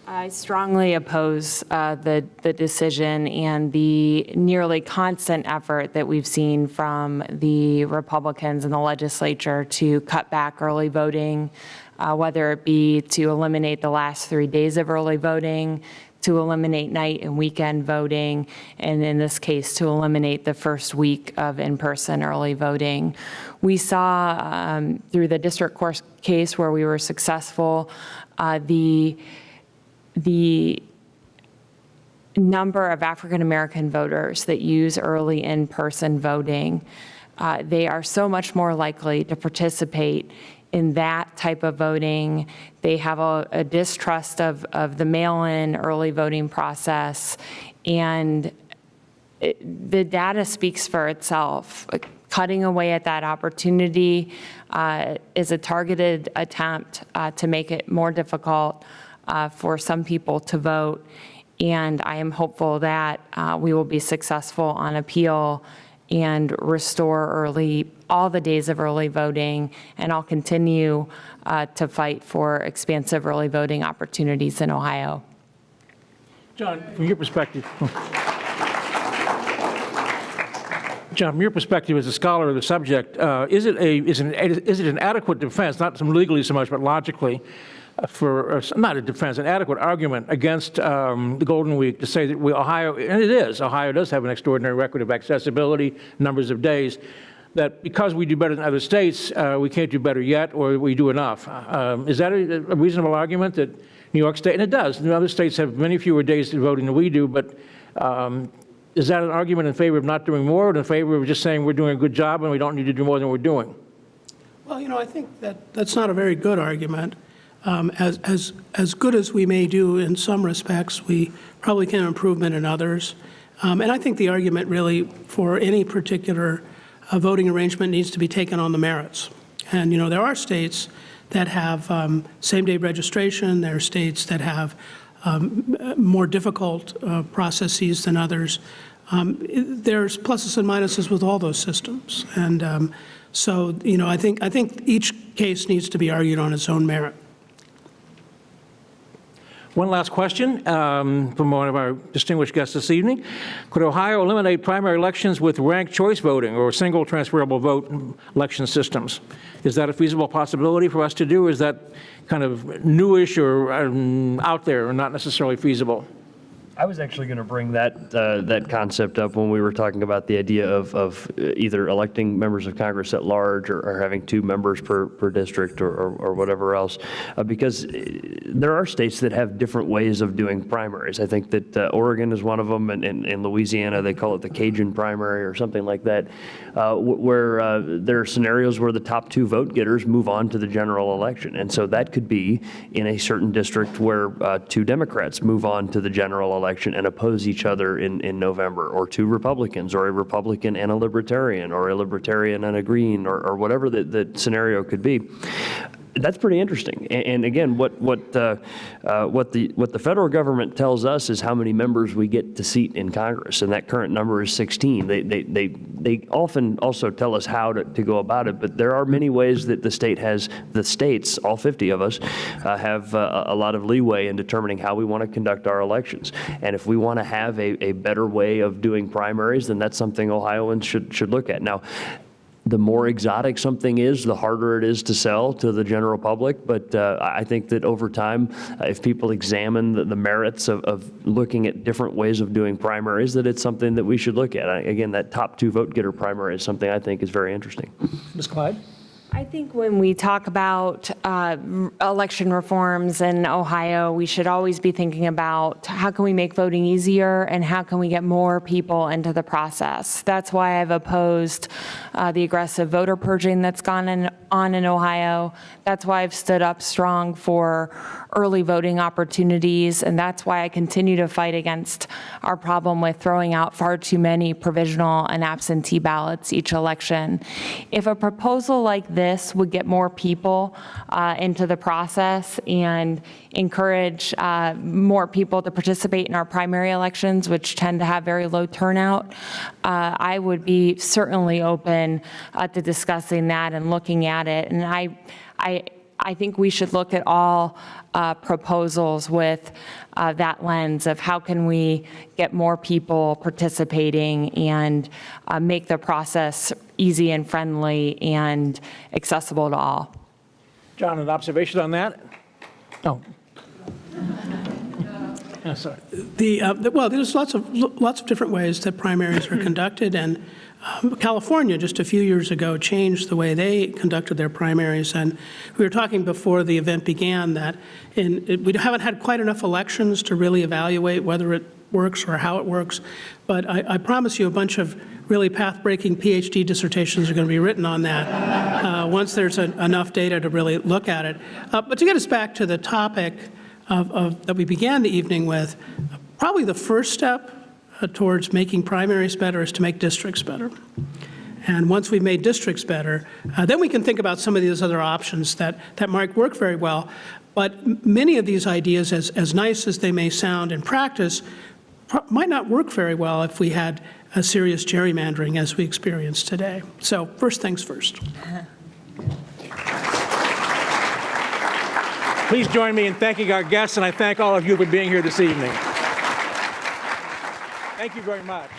S5: I strongly oppose the decision and the nearly constant effort that we've seen from the Republicans in the legislature to cut back early voting, whether it be to eliminate the last 3 days of early voting, to eliminate night and weekend voting, and in this case, to eliminate the first week of in-person early voting. We saw through the district court case where we were successful, the number of African-American voters that use early in-person voting, they are so much more likely to participate in that type of voting. They have a distrust of the mail-in early voting process, and the data speaks for itself. Cutting away at that opportunity is a targeted attempt to make it more difficult for some people to vote, and I am hopeful that we will be successful on appeal and restore all the days of early voting, and I'll continue to fight for expansive early voting opportunities in Ohio.
S3: John, from your perspective, as a scholar of the subject, is it an adequate defense, not legally so much, but logically, not a defense, an adequate argument against the Golden Week to say that Ohio, and it is, Ohio does have an extraordinary record of accessibility, numbers of days, that because we do better than other states, we can't do better yet, or we do enough. Is that a reasonable argument that New York State, and it does, and other states have many fewer days to voting than we do, but is that an argument in favor of not doing more, or in favor of just saying we're doing a good job and we don't need to do more than we're doing?
S6: Well, I think that's not a very good argument. As good as we may do in some respects, we probably can improvement in others. And I think the argument really for any particular voting arrangement needs to be taken on the merits. And, there are states that have same-day registration. There are states that have more difficult processes than others. There's pluses and minuses with all those systems. And so, I think each case needs to be argued on its own merit.
S3: One last question from one of our distinguished guests this evening. Could Ohio eliminate primary elections with ranked choice voting or single transferable vote election systems? Is that a feasible possibility for us to do? Or is that kind of newish or out there or not necessarily feasible?
S4: I was actually going to bring that concept up when we were talking about the idea of either electing members of Congress at large or having 2 members per district or whatever else, because there are states that have different ways of doing primaries. I think that Oregon is one of them, and in Louisiana they call it the Cajun primary or something like that, where there are scenarios where the top 2 vote getters move on to the general election. And so that could be in a certain district where 2 Democrats move on to the general election and oppose each other in November, or 2 Republicans, or a Republican and a Libertarian, or a Libertarian and a Green, or whatever the scenario could be. That's pretty interesting. And again, what the federal government tells us is how many members we get to seat in Congress, and that current number is 16. They often also tell us how to go about it, but there are many ways that the states, all 50 of us, have a lot of leeway in determining how we want to conduct our elections. And if we want to have a better way of doing primaries, then that's something Ohioans should look at. Now, the more exotic something is, the harder it is to sell to the general public. But I think that over time, if people examine the merits of looking at different ways of doing primaries, that it's something that we should look at. Again, that top 2 vote getter primary is something I think is very interesting.
S3: Ms. Clyde?
S5: I think when we talk about election reforms in Ohio, we should always be thinking about how can we make voting easier and how can we get more people into the process. That's why I've opposed the aggressive voter purging that's gone on in Ohio. That's why I've stood up strong for early voting opportunities, and that's why I continue to fight against our problem with throwing out far too many provisional and absentee ballots each election. If a proposal like this would get more people into the process and encourage more people to participate in our primary elections, which tend to have very low turnout, I would be certainly open to discussing that and looking at it. And I think we should look at all proposals with that lens of how can we get more people participating and make the process easy and friendly and accessible to all.
S3: John, an observation on that? Oh. Sorry.
S6: Well, there's lots of different ways that primaries are conducted, and California just a few years ago changed the way they conducted their primaries. And we were talking before the event began that we haven't had quite enough elections to really evaluate whether it works or how it works. But I promise you a bunch of really path-breaking PhD dissertations are going to be written on that once there's enough data to really look at it. But to get us back to the topic that we began the evening with, probably the first step towards making primaries better is to make districts better. And once we've made districts better, then we can think about some of these other options that might work very well. But many of these ideas, as nice as they may sound in practice, might not work very well if we had a serious gerrymandering as we experience today. So first things first.
S3: Please join me in thanking our guests, and I thank all of you for being here this evening. Thank you very much.